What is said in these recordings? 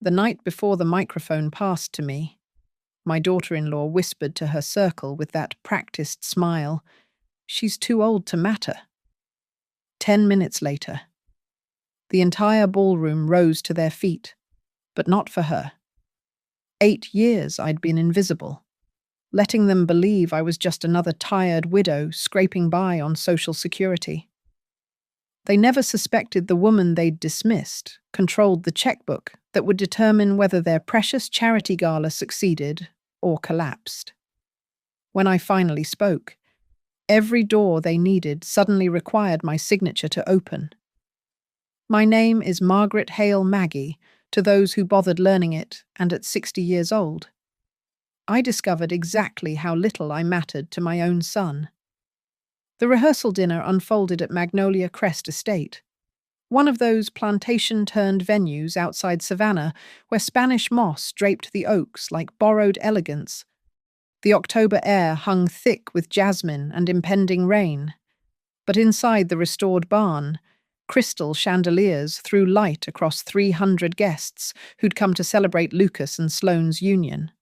The night before the microphone passed to me, my daughter-in-law whispered to her circle with that practiced smile, "She's too old to matter." 10 minutes later, the entire ballroom rose to their feet, but not for her. 8 years I'd been invisible, letting them believe I was just another tired widow scraping by on Social Security. They never suspected the woman they'd dismissed controlled the checkbook that would determine whether their precious charity gala succeeded or collapsed. When I finally spoke, every door they needed suddenly required my signature to open. My name is Margaret Hale Maggie, to those who bothered learning it, and at 60 years old. I discovered exactly how little I mattered to my own son. The rehearsal dinner unfolded at Magnolia Crest Estate, one of those plantation-turned venues outside Savannah where Spanish moss draped the oaks like borrowed elegance. The October air hung thick with jasmine and impending rain, but inside the restored barn, crystal chandeliers threw light across 300 guests who'd come to celebrate Lucas and Sloane's union.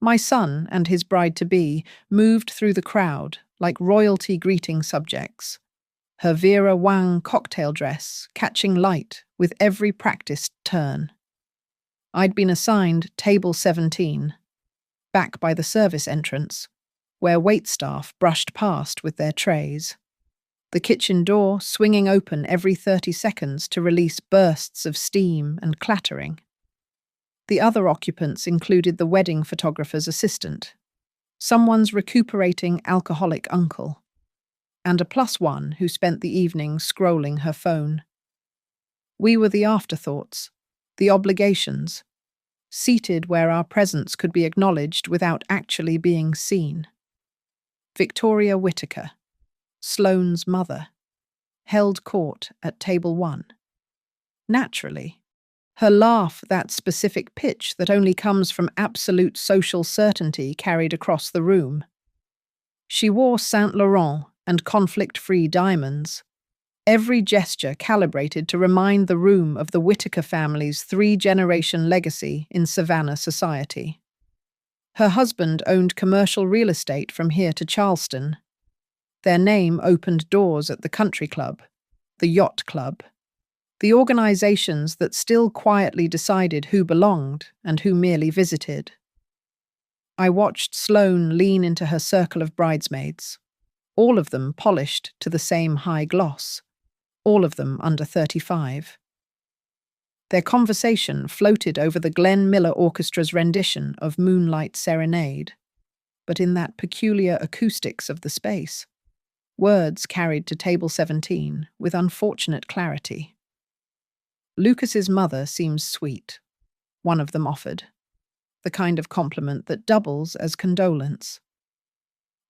My son and his bride-to-be moved through the crowd like royalty greeting subjects, her Vera Wang cocktail dress catching light with every practiced turn. I'd been assigned table 17, back by the service entrance, where waitstaff brushed past with their trays, the kitchen door swinging open every 30 seconds to release bursts of steam and clattering. The other occupants included the wedding photographer's assistant, someone's recuperating alcoholic uncle, and a +1 who spent the evening scrolling her phone. We were the afterthoughts, the obligations, seated where our presence could be acknowledged without actually being seen. Victoria Whittaker, Sloane's mother, held court at table 1. Naturally, her laugh, that specific pitch that only comes from absolute social certainty, carried across the room. She wore Saint Laurent and conflict-free diamonds, every gesture calibrated to remind the room of the Whittaker family's 3-generation legacy in Savannah society. Her husband owned commercial real estate from here to Charleston. Their name opened doors at the country club, the yacht club, the organizations that still quietly decided who belonged and who merely visited. I watched Sloane lean into her circle of bridesmaids, all of them polished to the same high gloss, all of them under 35. Their conversation floated over the Glenn Miller Orchestra's rendition of Moonlight Serenade, but in that peculiar acoustics of the space, words carried to table 17 with unfortunate clarity. "Lucas's mother seems sweet," one of them offered, the kind of compliment that doubles as condolence.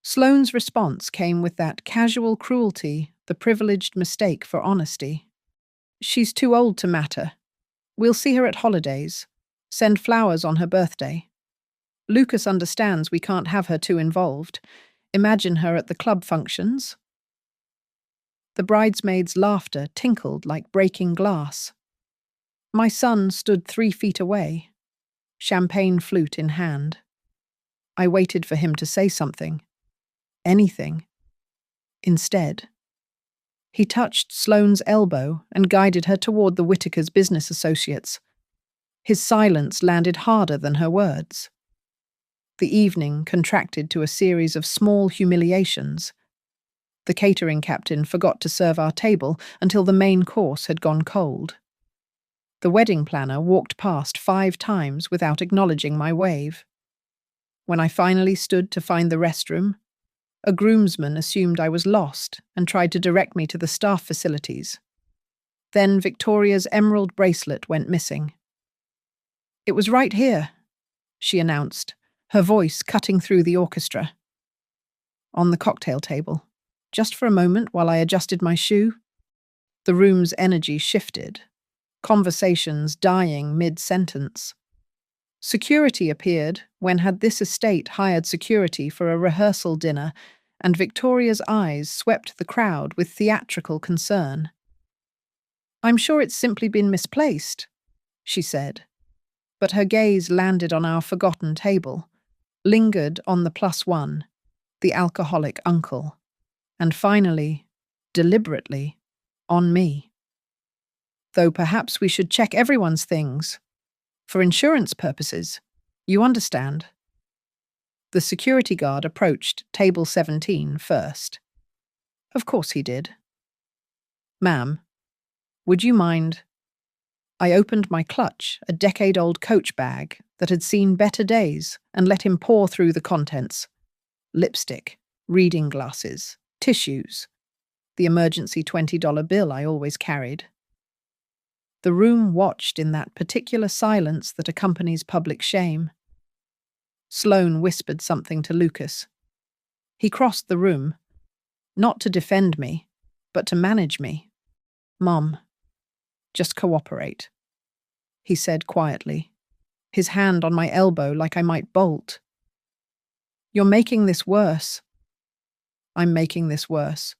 Sloane's response came with that casual cruelty the privileged mistake for honesty. "She's too old to matter. We'll see her at holidays. Send flowers on her birthday. Lucas understands we can't have her too involved. Imagine her at the club functions." The bridesmaids' laughter tinkled like breaking glass. My son stood 3 feet away, champagne flute in hand. I waited for him to say something. Anything. Instead, he touched Sloane's elbow and guided her toward the Whittaker's business associates. His silence landed harder than her words. The evening contracted to a series of small humiliations. The catering captain forgot to serve our table until the main course had gone cold. The wedding planner walked past 5 times without acknowledging my wave. When I finally stood to find the restroom, a groomsman assumed I was lost and tried to direct me to the staff facilities. Then Victoria's emerald bracelet went missing. "It was right here," she announced, her voice cutting through the orchestra. On the cocktail table, just for a moment while I adjusted my shoe. The room's energy shifted, conversations dying mid-sentence. Security appeared when had this estate hired security for a rehearsal dinner, and Victoria's eyes swept the crowd with theatrical concern. "I'm sure it's simply been misplaced," she said, but her gaze landed on our forgotten table, lingered on the +1, the alcoholic uncle, and finally, deliberately, on me. Though perhaps we should check everyone's things. For insurance purposes, you understand. The security guard approached table 17 first. Of course he did. Ma'am, would you mind? I opened my clutch, a decade-old Coach bag that had seen better days, and let him pour through the contents. Lipstick, reading glasses, tissues, the emergency $20 bill I always carried. The room watched in that particular silence that accompanies public shame. Sloane whispered something to Lucas. He crossed the room, not to defend me, but to manage me. Mom, just cooperate, he said quietly, his hand on my elbow like I might bolt. You're making this worse. I'm making this worse.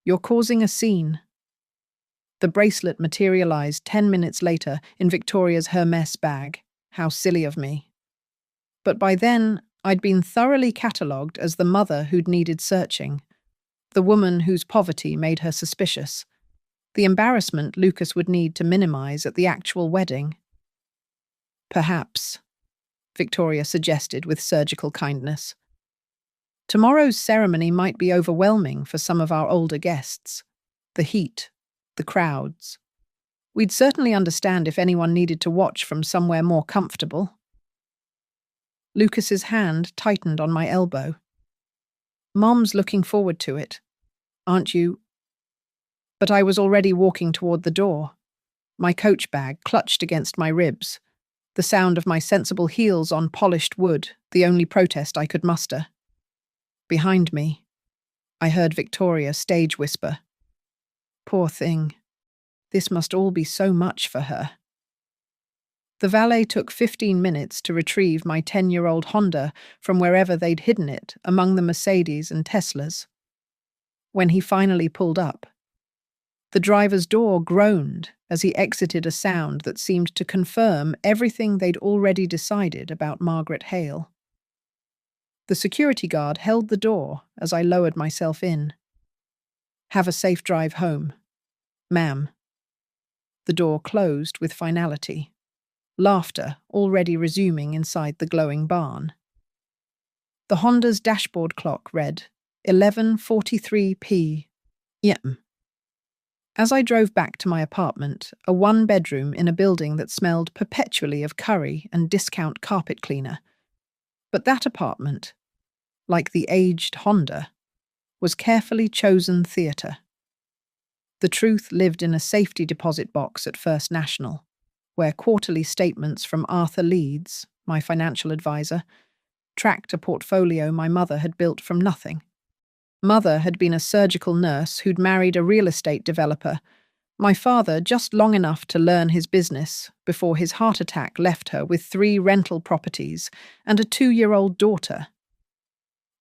You're causing a scene. The bracelet materialized 10 minutes later in Victoria's Hermes bag. How silly of me. But by then, I'd been thoroughly catalogued as the mother who'd needed searching, the woman whose poverty made her suspicious, the embarrassment Lucas would need to minimize at the actual wedding. Perhaps, Victoria suggested with surgical kindness. Tomorrow's ceremony might be overwhelming for some of our older guests. The heat, the crowds. We'd certainly understand if anyone needed to watch from somewhere more comfortable. Lucas's hand tightened on my elbow. Mom's looking forward to it, aren't you? But I was already walking toward the door, my Coach bag clutched against my ribs, the sound of my sensible heels on polished wood, the only protest I could muster. Behind me, I heard Victoria stage whisper, "Poor thing. This must all be so much for her." The valet took 15 minutes to retrieve my 10-year-old Honda from wherever they'd hidden it among the Mercedes and Teslas. When he finally pulled up, the driver's door groaned as he exited a sound that seemed to confirm everything they'd already decided about Margaret Hale. The security guard held the door as I lowered myself in. "Have a safe drive home, ma'am." The door closed with finality, laughter already resuming inside the glowing barn. The Honda's dashboard clock read 11:43 p.m. As I drove back to my apartment, a one-bedroom in a building that smelled perpetually of curry and discount carpet cleaner. But that apartment, like the aged Honda, was carefully chosen theatre. The truth lived in a safety deposit box at First National, where quarterly statements from Arthur Leeds, my financial advisor, tracked a portfolio my mother had built from nothing. Mother had been a surgical nurse who'd married a real estate developer, my father just long enough to learn his business before his heart attack left her with 3 rental properties and a 2-year-old daughter.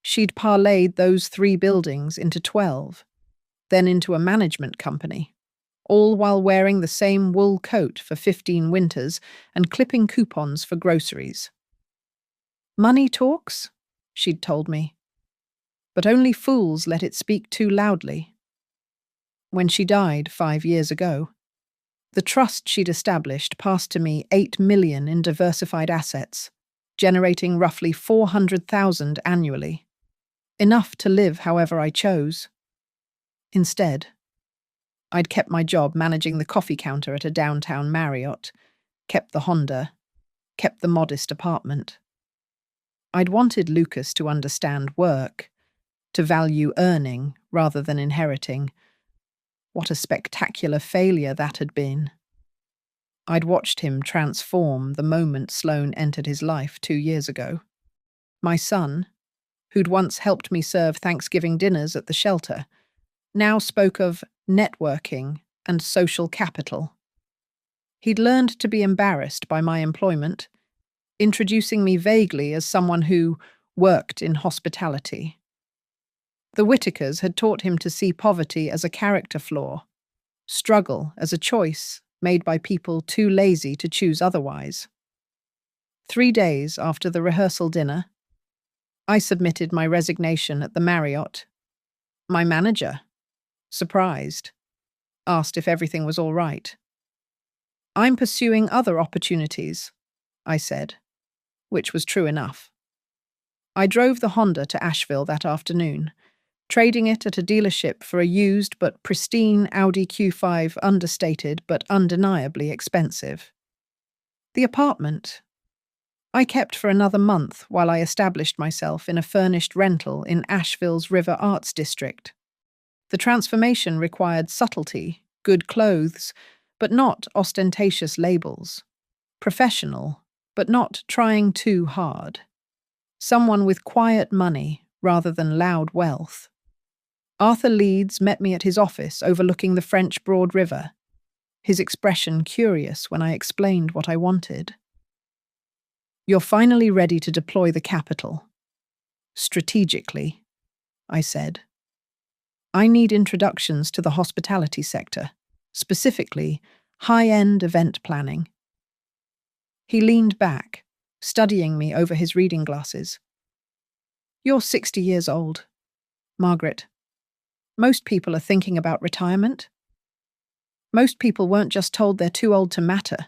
She'd parlayed those 3 buildings into 12, then into a management company, all while wearing the same wool coat for 15 winters and clipping coupons for groceries. "Money talks," she'd told me, "but only fools let it speak too loudly." When she died 5 years ago, the trust she'd established passed to me $8 million in diversified assets, generating roughly $400,000 annually, enough to live however I chose. Instead, I'd kept my job managing the coffee counter at a downtown Marriott, kept the Honda, kept the modest apartment. I'd wanted Lucas to understand work, to value earning rather than inheriting. What a spectacular failure that had been. I'd watched him transform the moment Sloane entered his life 2 years ago. My son, who'd once helped me serve Thanksgiving dinners at the shelter, now spoke of networking and social capital. He'd learned to be embarrassed by my employment, introducing me vaguely as someone who worked in hospitality. The Whitakers had taught him to see poverty as a character flaw, struggle as a choice made by people too lazy to choose otherwise. 3 days after the rehearsal dinner, I submitted my resignation at the Marriott. My manager, surprised, asked if everything was all right. "I'm pursuing other opportunities," I said, which was true enough. I drove the Honda to Asheville that afternoon, trading it at a dealership for a used but pristine Audi Q5, understated but undeniably expensive. The apartment I kept for another month while I established myself in a furnished rental in Asheville's River Arts District. The transformation required subtlety, good clothes, but not ostentatious labels. Professional, but not trying too hard. Someone with quiet money rather than loud wealth. Arthur Leeds met me at his office overlooking the French Broad River, his expression curious when I explained what I wanted. "You're finally ready to deploy the capital. Strategically," I said. "I need introductions to the hospitality sector, specifically high-end event planning." He leaned back, studying me over his reading glasses. "You're 60 years old, Margaret. Most people are thinking about retirement. Most people weren't just told they're too old to matter."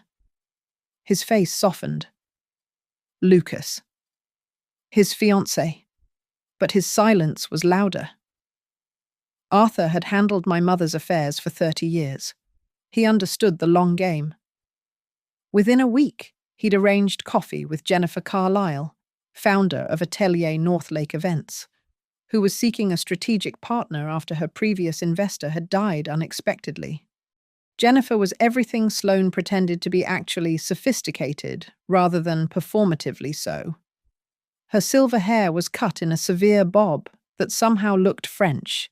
His face softened. Lucas. His fiancé. But his silence was louder. Arthur had handled my mother's affairs for 30 years. He understood the long game. Within a week, he'd arranged coffee with Jennifer Carlisle, founder of Atelier Northlake Events, who was seeking a strategic partner after her previous investor had died unexpectedly. Jennifer was everything Sloane pretended to be, actually sophisticated rather than performatively so. Her silver hair was cut in a severe bob that somehow looked French,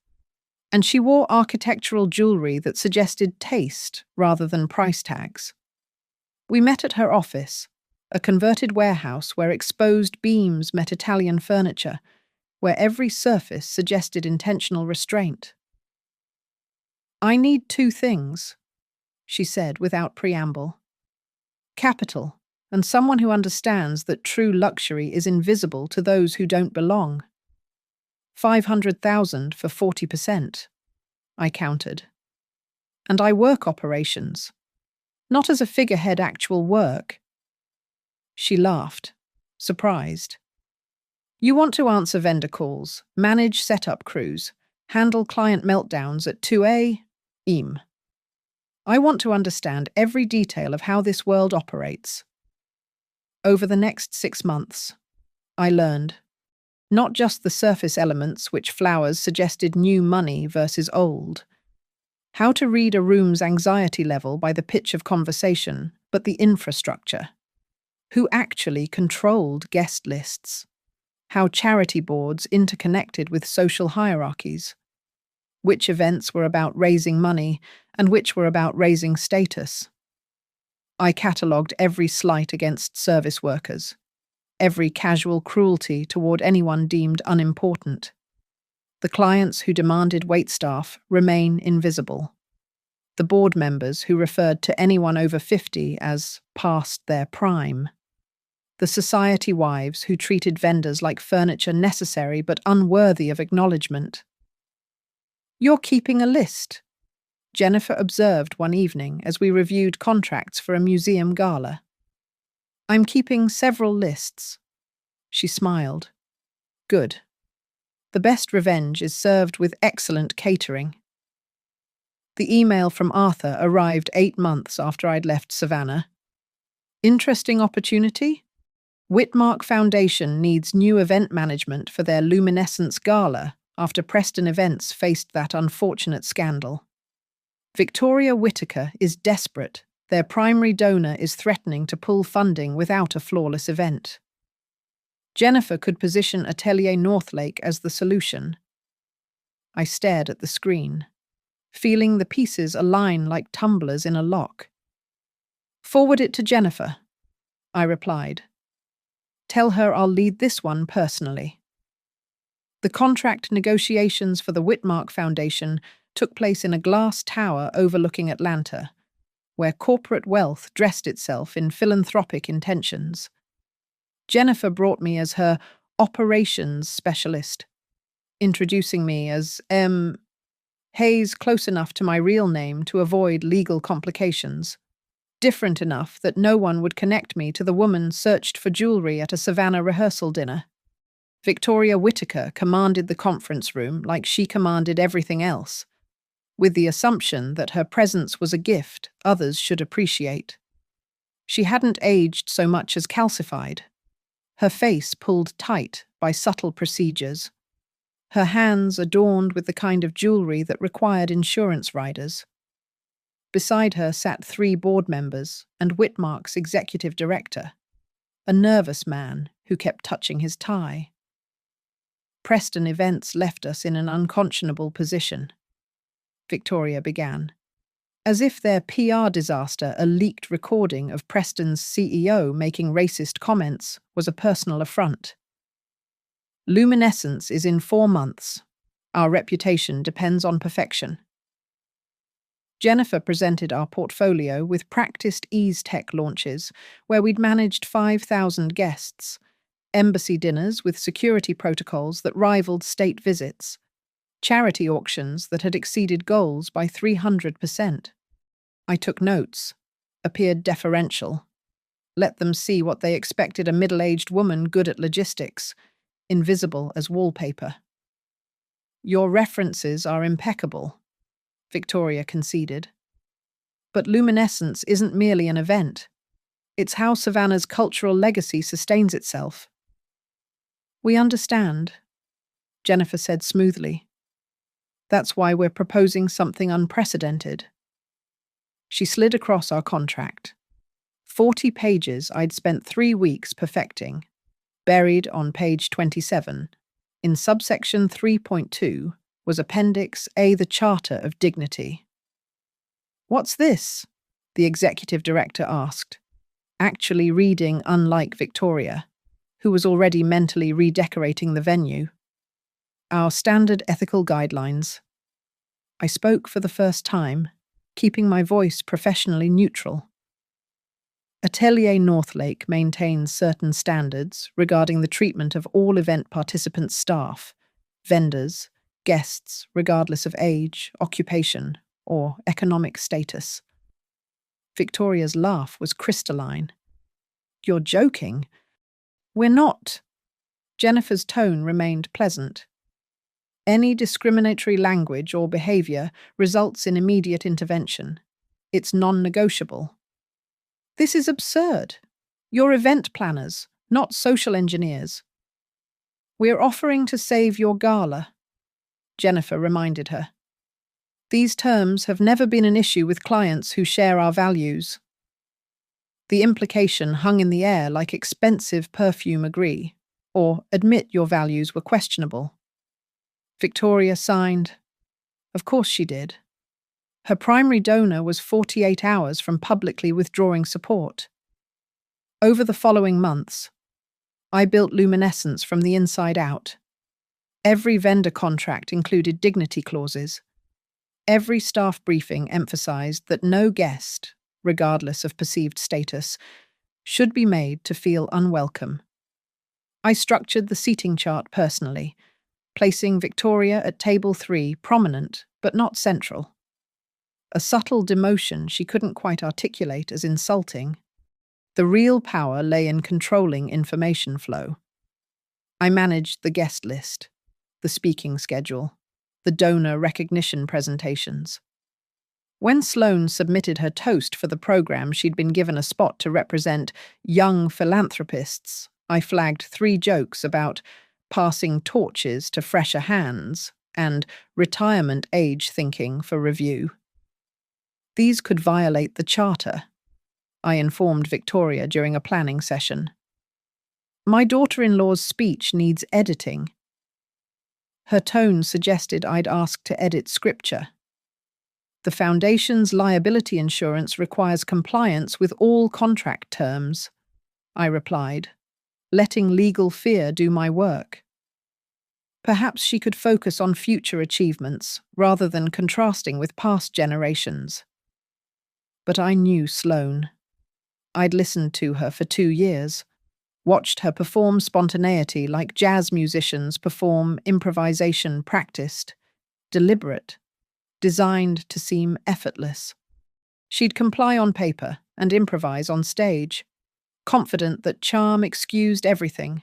and she wore architectural jewelry that suggested taste rather than price tags. We met at her office, a converted warehouse where exposed beams met Italian furniture, where every surface suggested intentional restraint. "I need 2 things," she said without preamble. "Capital, and someone who understands that true luxury is invisible to those who don't belong. 500,000 for 40%, I countered. "And I work operations, not as a figurehead, actual work." She laughed, surprised. "You want to answer vendor calls, manage setup crews, handle client meltdowns at 2 a.m. I want to understand every detail of how this world operates." Over the next 6 months, I learned not just the surface elements, which flowers suggested new money versus old, how to read a room's anxiety level by the pitch of conversation, but the infrastructure. Who actually controlled guest lists? How charity boards interconnected with social hierarchies? Which events were about raising money and which were about raising status? I catalogued every slight against service workers, every casual cruelty toward anyone deemed unimportant. The clients who demanded waitstaff remain invisible. The board members who referred to anyone over 50 as past their prime. The society wives who treated vendors like furniture necessary but unworthy of acknowledgement. "You're keeping a list," Jennifer observed one evening as we reviewed contracts for a museum gala. "I'm keeping several lists." She smiled. "Good. The best revenge is served with excellent catering." The email from Arthur arrived 8 months after I'd left Savannah. "Interesting opportunity? Whitmark Foundation needs new event management for their Luminescence Gala after Preston Events faced that unfortunate scandal. Victoria Whitaker is desperate. Their primary donor is threatening to pull funding without a flawless event. Jennifer could position Atelier Northlake as the solution." I stared at the screen, feeling the pieces align like tumblers in a lock. "Forward it to Jennifer," I replied. "Tell her I'll lead this one personally." The contract negotiations for the Whitmark Foundation took place in a glass tower overlooking Atlanta, where corporate wealth dressed itself in philanthropic intentions. Jennifer brought me as her operations specialist, introducing me as M. Hayes, close enough to my real name to avoid legal complications, different enough that no one would connect me to the woman searched for jewelry at a Savannah rehearsal dinner. Victoria Whitaker commanded the conference room like she commanded everything else, with the assumption that her presence was a gift others should appreciate. She hadn't aged so much as calcified, her face pulled tight by subtle procedures, her hands adorned with the kind of jewelry that required insurance riders. Beside her sat 3 board members and Whitmark's executive director, a nervous man who kept touching his tie. Preston events left us in an unconscionable position, Victoria began, as if their PR disaster, a leaked recording of Preston's CEO making racist comments, was a personal affront. Luminescence is in 4 months. Our reputation depends on perfection. Jennifer presented our portfolio with practiced ease tech launches where we'd managed 5,000 guests, embassy dinners with security protocols that rivaled state visits, charity auctions that had exceeded goals by 300%. I took notes, appeared deferential, let them see what they expected a middle-aged woman good at logistics, invisible as wallpaper. Your references are impeccable, Victoria conceded. But luminescence isn't merely an event. It's how Savannah's cultural legacy sustains itself. We understand, Jennifer said smoothly. That's why we're proposing something unprecedented. She slid across our contract. 40 pages I'd spent 3 weeks perfecting, buried on page 27. In subsection 3.2 was Appendix A, the Charter of Dignity. "What's this?" the executive director asked, actually reading unlike Victoria, who was already mentally redecorating the venue. "Our standard ethical guidelines." I spoke for the first time, keeping my voice professionally neutral. Atelier Northlake maintains certain standards regarding the treatment of all event participants' staff, vendors, guests, regardless of age, occupation, or economic status. Victoria's laugh was crystalline. "You're joking." "We're not." Jennifer's tone remained pleasant. "Any discriminatory language or behavior results in immediate intervention. It's non-negotiable." "This is absurd. You're event planners, not social engineers." "We're offering to save your gala," Jennifer reminded her. "These terms have never been an issue with clients who share our values." The implication hung in the air like expensive perfume agree, or admit your values were questionable. Victoria signed. Of course she did. Her primary donor was 48 hours from publicly withdrawing support. Over the following months, I built luminescence from the inside out. Every vendor contract included dignity clauses. Every staff briefing emphasized that no guest, regardless of perceived status, should be made to feel unwelcome. I structured the seating chart personally, placing Victoria at table 3, prominent but not central. A subtle demotion she couldn't quite articulate as insulting. The real power lay in controlling information flow. I managed the guest list, the speaking schedule, the donor recognition presentations. When Sloane submitted her toast for the program, she'd been given a spot to represent young philanthropists. I flagged 3 jokes about passing torches to fresher hands and retirement age thinking for review. These could violate the charter, I informed Victoria during a planning session. My daughter-in-law's speech needs editing. Her tone suggested I'd ask to edit scripture. The Foundation's liability insurance requires compliance with all contract terms, I replied, letting legal fear do my work. Perhaps she could focus on future achievements rather than contrasting with past generations. But I knew Sloane. I'd listened to her for 2 years, watched her perform spontaneity like jazz musicians perform improvisation practiced, deliberate, designed to seem effortless. She'd comply on paper and improvise on stage, confident that charm excused everything.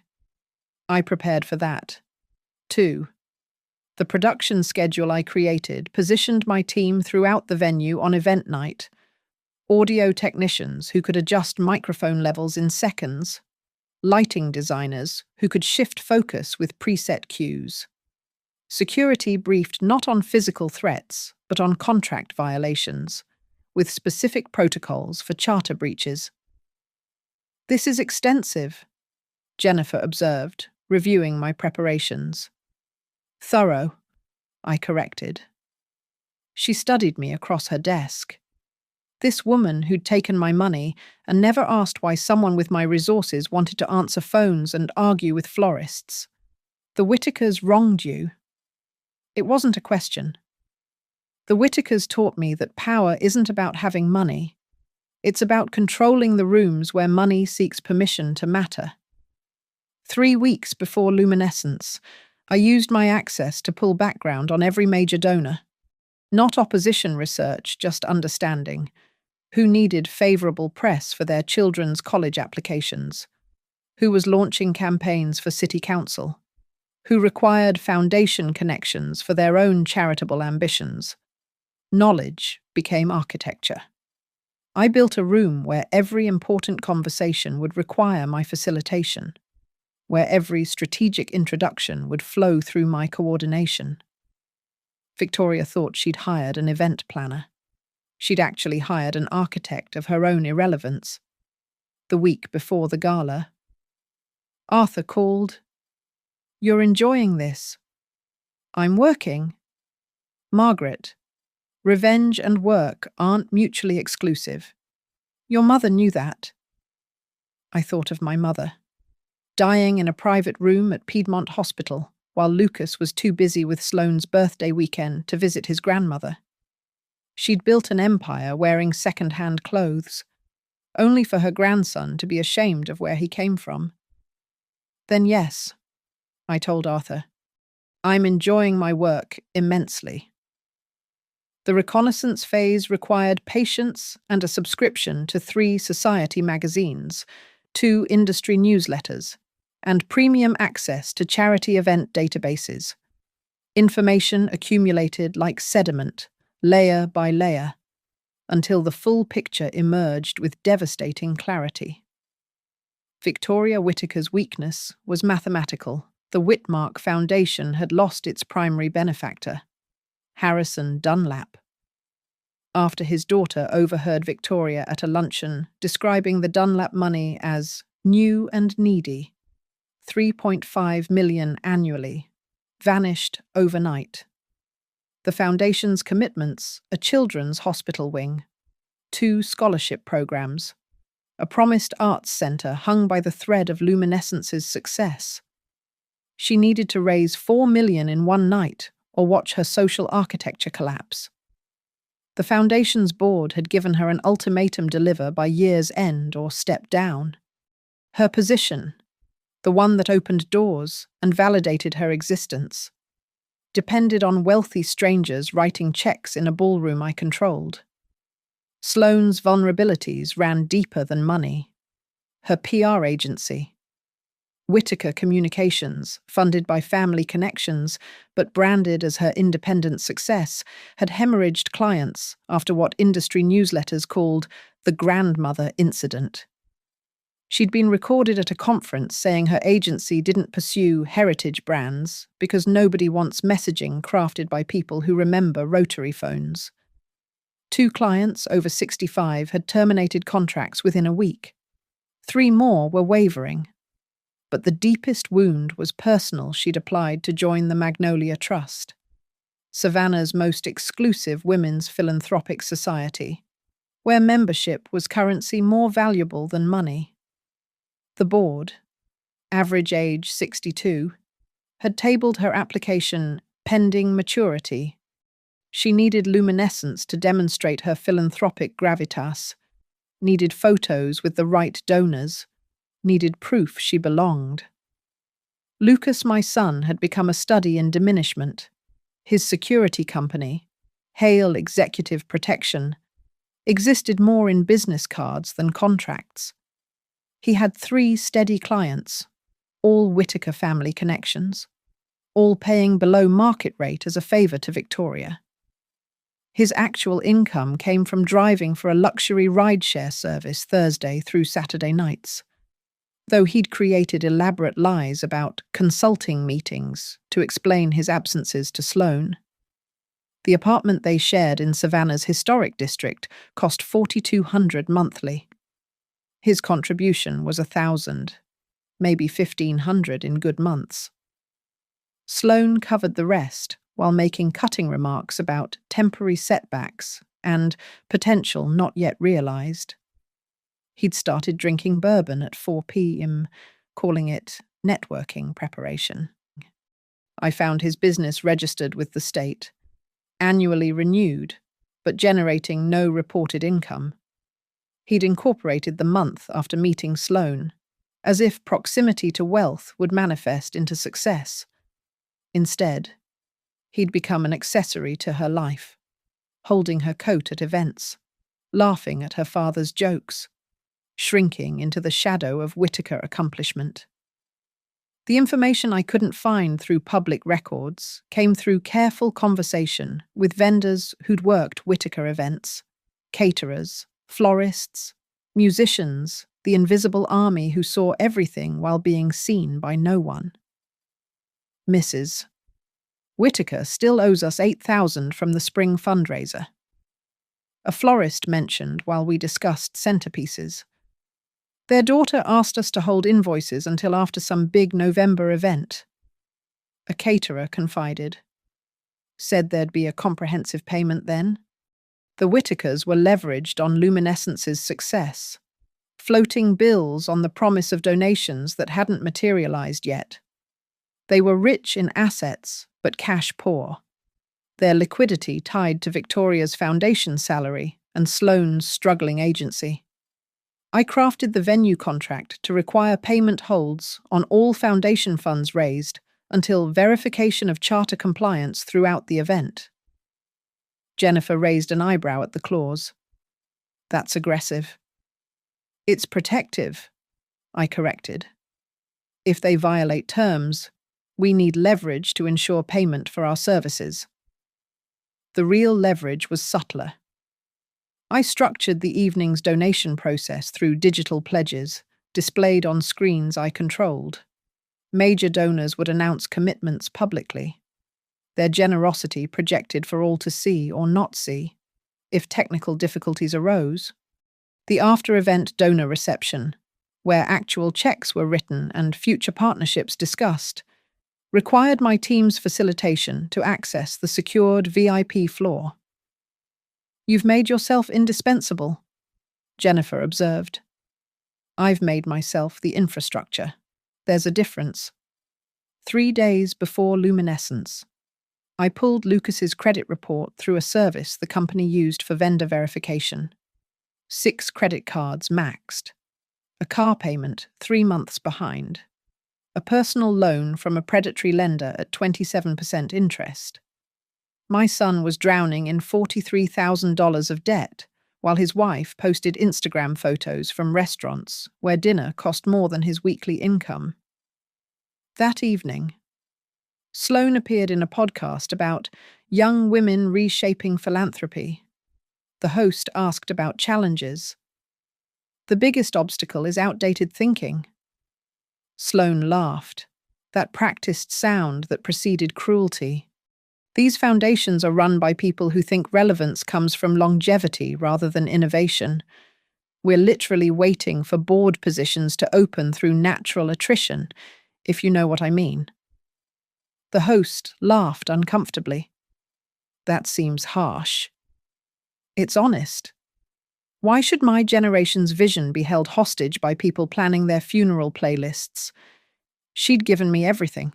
I prepared for that. 2. The production schedule I created positioned my team throughout the venue on event night. Audio technicians who could adjust microphone levels in seconds, lighting designers who could shift focus with preset cues. Security briefed not on physical threats, but on contract violations, with specific protocols for charter breaches. "This is extensive," Jennifer observed, reviewing my preparations. "Thorough," I corrected. She studied me across her desk. This woman who'd taken my money and never asked why someone with my resources wanted to answer phones and argue with florists. "The Whitakers wronged you." It wasn't a question. The Whitakers taught me that power isn't about having money. It's about controlling the rooms where money seeks permission to matter. 3 weeks before Luminescence, I used my access to pull background on every major donor. Not opposition research, just understanding. Who needed favourable press for their children's college applications? Who was launching campaigns for city council? Who required foundation connections for their own charitable ambitions? Knowledge became architecture. I built a room where every important conversation would require my facilitation, where every strategic introduction would flow through my coordination. Victoria thought she'd hired an event planner. She'd actually hired an architect of her own irrelevance. The week before the gala, Arthur called. "You're enjoying this." "I'm working." "Margaret, revenge and work aren't mutually exclusive. Your mother knew that." I thought of my mother, dying in a private room at Piedmont Hospital while Lucas was too busy with Sloane's birthday weekend to visit his grandmother. She'd built an empire wearing second-hand clothes, only for her grandson to be ashamed of where he came from. "Then yes," I told Arthur, "I'm enjoying my work immensely." The reconnaissance phase required patience and a subscription to 3 society magazines, 2 industry newsletters, and premium access to charity event databases. Information accumulated like sediment, layer by layer, until the full picture emerged with devastating clarity. Victoria Whitaker's weakness was mathematical. The Whitmark Foundation had lost its primary benefactor, Harrison Dunlap. After his daughter overheard Victoria at a luncheon describing the Dunlap money as new and needy, 3.5 million annually, vanished overnight. The foundation's commitments: a children's hospital wing, 2 scholarship programs, a promised arts centre hung by the thread of Luminescence's success. She needed to raise 4 million in one night or watch her social architecture collapse. The foundation's board had given her an ultimatum: deliver by year's end or step down. Her position, the one that opened doors and validated her existence, depended on wealthy strangers writing checks in a ballroom I controlled. Sloane's vulnerabilities ran deeper than money. Her PR agency, Whitaker Communications, funded by family connections but branded as her independent success, had hemorrhaged clients after what industry newsletters called the grandmother incident. She'd been recorded at a conference saying her agency didn't pursue heritage brands because nobody wants messaging crafted by people who remember rotary phones. 2 clients over 65 had terminated contracts within a week. 3 more were wavering. But the deepest wound was personal. She'd applied to join the Magnolia Trust, Savannah's most exclusive women's philanthropic society, where membership was currency more valuable than money. The board, average age 62, had tabled her application pending maturity. She needed Luminescence to demonstrate her philanthropic gravitas, needed photos with the right donors, needed proof she belonged. Lucas, my son, had become a study in diminishment. His security company, Hale Executive Protection, existed more in business cards than contracts. He had 3 steady clients, all Whittaker family connections, all paying below market rate as a favour to Victoria. His actual income came from driving for a luxury rideshare service Thursday through Saturday nights, though he'd created elaborate lies about consulting meetings to explain his absences to Sloane. The apartment they shared in Savannah's historic district cost $4,200 monthly. His contribution was $1,000, maybe $1,500 in good months. Sloane covered the rest while making cutting remarks about temporary setbacks and potential not yet realized. He'd started drinking bourbon at 4 p.m., calling it networking preparation. I found his business registered with the state, annually renewed, but generating no reported income. He'd incorporated the month after meeting Sloane, as if proximity to wealth would manifest into success. Instead, he'd become an accessory to her life, holding her coat at events, laughing at her father's jokes, shrinking into the shadow of Whittaker accomplishment. The information I couldn't find through public records came through careful conversation with vendors who'd worked Whittaker events, caterers, florists, musicians, the invisible army who saw everything while being seen by no one. Mrs. Whittaker still owes us $8,000 from the spring fundraiser. A florist mentioned while we discussed centerpieces. Their daughter asked us to hold invoices until after some big November event. A caterer confided. Said there'd be a comprehensive payment then. The Whittakers were leveraged on Luminescence's success, floating bills on the promise of donations that hadn't materialized yet. They were rich in assets, but cash poor. Their liquidity tied to Victoria's foundation salary and Sloane's struggling agency. I crafted the venue contract to require payment holds on all foundation funds raised until verification of charter compliance throughout the event. Jennifer raised an eyebrow at the clause. That's aggressive. It's protective, I corrected. If they violate terms, we need leverage to ensure payment for our services. The real leverage was subtler. I structured the evening's donation process through digital pledges, displayed on screens I controlled. Major donors would announce commitments publicly, their generosity projected for all to see or not see, if technical difficulties arose. The after-event donor reception, where actual checks were written and future partnerships discussed, required my team's facilitation to access the secured VIP floor. You've made yourself indispensable, Jennifer observed. I've made myself the infrastructure. There's a difference. 3 days before Luminescence, I pulled Lucas's credit report through a service the company used for vendor verification. 6 credit cards maxed. A car payment 3 months behind. A personal loan from a predatory lender at 27% interest. My son was drowning in $43,000 of debt, while his wife posted Instagram photos from restaurants where dinner cost more than his weekly income. That evening, Sloane appeared in a podcast about young women reshaping philanthropy. The host asked about challenges. The biggest obstacle is outdated thinking. Sloane laughed, that practiced sound that preceded cruelty. These foundations are run by people who think relevance comes from longevity rather than innovation. We're literally waiting for board positions to open through natural attrition, if you know what I mean. The host laughed uncomfortably. That seems harsh. It's honest. Why should my generation's vision be held hostage by people planning their funeral playlists? She'd given me everything.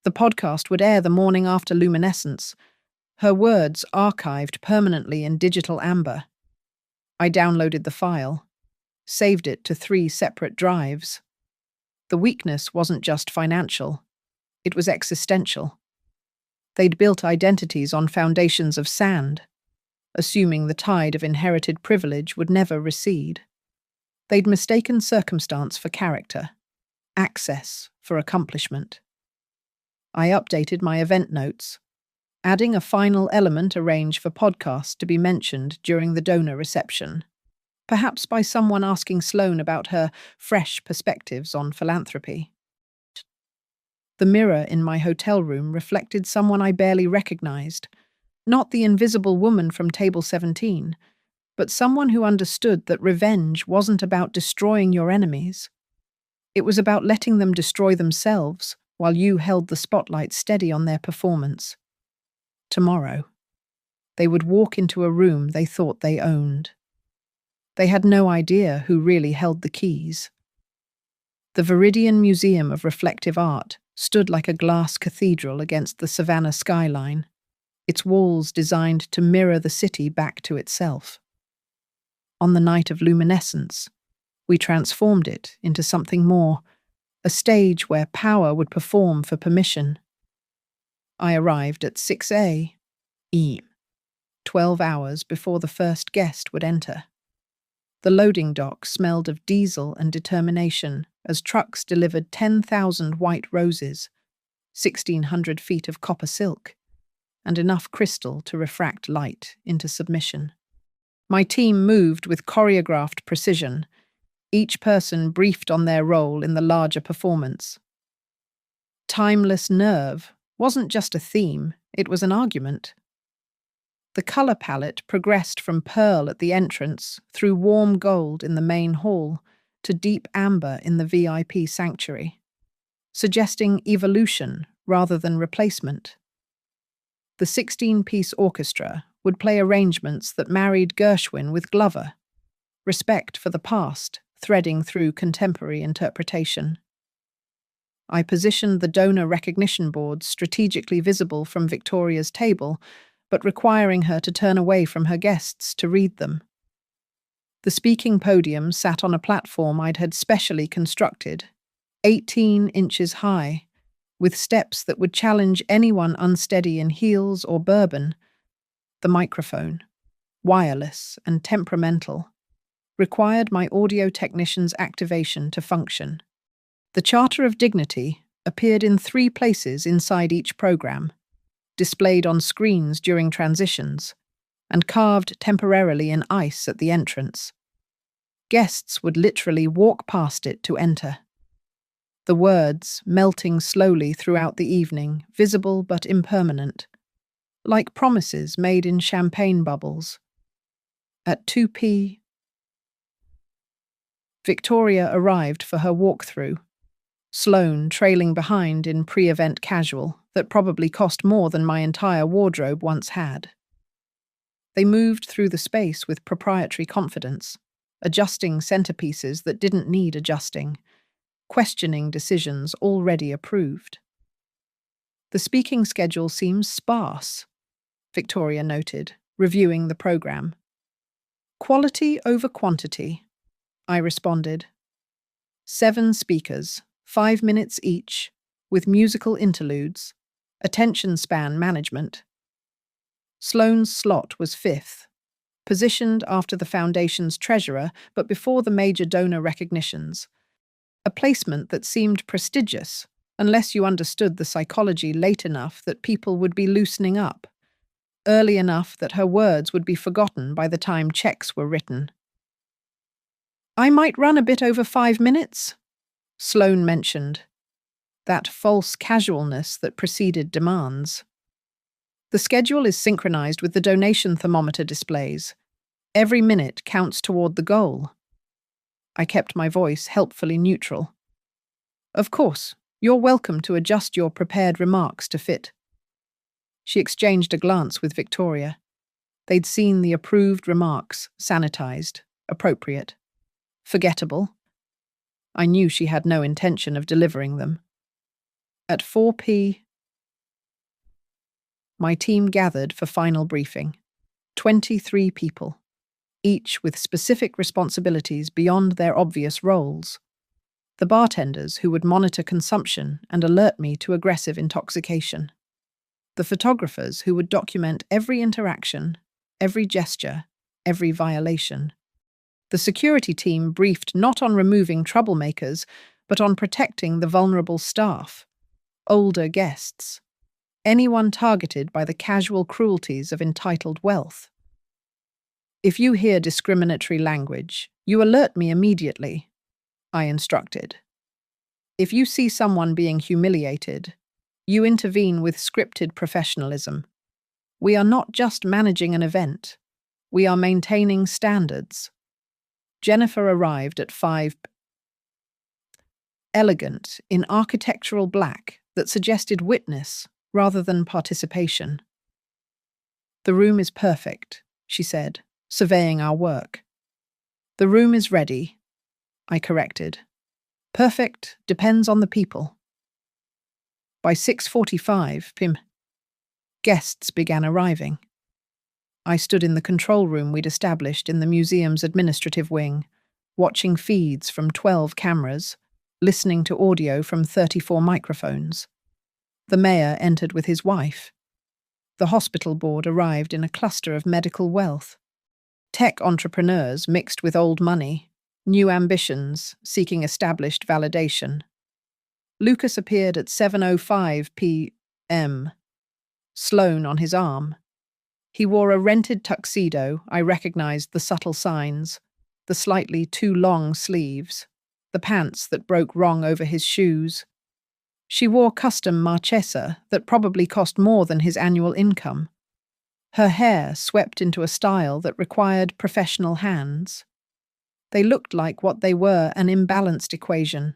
The podcast would air the morning after Luminescence, her words archived permanently in digital amber. I downloaded the file. saved it to 3 separate drives. The weakness wasn't just financial, it was existential. They'd built identities on foundations of sand, assuming the tide of inherited privilege would never recede. They'd mistaken circumstance for character, access for accomplishment. I updated my event notes, adding a final element arranged for podcasts to be mentioned during the donor reception, perhaps by someone asking Sloane about her fresh perspectives on philanthropy. The mirror in my hotel room reflected someone I barely recognized, not the invisible woman from Table 17, but someone who understood that revenge wasn't about destroying your enemies. It was about letting them destroy themselves while you held the spotlight steady on their performance. Tomorrow, they would walk into a room they thought they owned. They had no idea who really held the keys. The Viridian Museum of Reflective Art stood like a glass cathedral against the Savannah skyline, its walls designed to mirror the city back to itself. On the night of luminescence, we transformed it into something more, a stage where power would perform for permission. I arrived at 6 a.m., 12 hours before the first guest would enter. The loading dock smelled of diesel and determination as trucks delivered 10,000 white roses, 1,600 feet of copper silk, and enough crystal to refract light into submission. My team moved with choreographed precision, each person briefed on their role in the larger performance. Timeless nerve wasn't just a theme, it was an argument. The color palette progressed from pearl at the entrance through warm gold in the main hall to deep amber in the VIP sanctuary, suggesting evolution rather than replacement. The 16-piece orchestra would play arrangements that married Gershwin with Glover, respect for the past threading through contemporary interpretation. I positioned the donor recognition boards strategically visible from Victoria's table, but requiring her to turn away from her guests to read them. The speaking podium sat on a platform I'd had specially constructed, 18 inches high, with steps that would challenge anyone unsteady in heels or bourbon. The microphone, wireless and temperamental, required my audio technician's activation to function. The Charter of Dignity appeared in 3 places inside each program, displayed on screens during transitions, and carved temporarily in ice at the entrance. Guests would literally walk past it to enter. The words melting slowly throughout the evening, visible but impermanent, like promises made in champagne bubbles. At 2 p.m, Victoria arrived for her walkthrough, Sloane trailing behind in pre-event casual that probably cost more than my entire wardrobe once had. They moved through the space with proprietary confidence, adjusting centerpieces that didn't need adjusting, questioning decisions already approved. The speaking schedule seems sparse, Victoria noted, reviewing the program. Quality over quantity, I responded. 7 speakers, 5 minutes each, with musical interludes, attention span management. Sloane's slot was 5th, positioned after the Foundation's treasurer but before the major donor recognitions, a placement that seemed prestigious unless you understood the psychology late enough that people would be loosening up, early enough that her words would be forgotten by the time checks were written. I might run a bit over 5 minutes, Sloane mentioned, that false casualness that preceded demands. The schedule is synchronized with the donation thermometer displays. Every minute counts toward the goal. I kept my voice helpfully neutral. Of course, you're welcome to adjust your prepared remarks to fit. She exchanged a glance with Victoria. They'd seen the approved remarks, sanitized, appropriate, forgettable. I knew she had no intention of delivering them. At 4 p.m, my team gathered for final briefing. 23 people. each with specific responsibilities beyond their obvious roles. The bartenders who would monitor consumption and alert me to aggressive intoxication. The photographers who would document every interaction, every gesture, every violation. The security team briefed not on removing troublemakers, but on protecting the vulnerable staff, older guests, anyone targeted by the casual cruelties of entitled wealth. If you hear discriminatory language, you alert me immediately, I instructed. If you see someone being humiliated, you intervene with scripted professionalism. We are not just managing an event, we are maintaining standards. Jennifer arrived at 5 p.m. Elegant, in architectural black that suggested witness rather than participation. The room is perfect, she said, surveying our work. The room is ready, I corrected. Perfect depends on the people. By 6:45 p.m., guests began arriving. I stood in the control room we'd established in the museum's administrative wing, watching feeds from 12 cameras, listening to audio from 34 microphones. The mayor entered with his wife. The hospital board arrived in a cluster of medical wealth. Tech entrepreneurs mixed with old money, new ambitions seeking established validation. Lucas appeared at 7:05 p.m., Sloane on his arm. He wore a rented tuxedo. I recognized the subtle signs, the slightly too long sleeves, the pants that broke wrong over his shoes. She wore custom marchesa that probably cost more than his annual income. Her hair swept into a style that required professional hands. They looked like what they were, an imbalanced equation,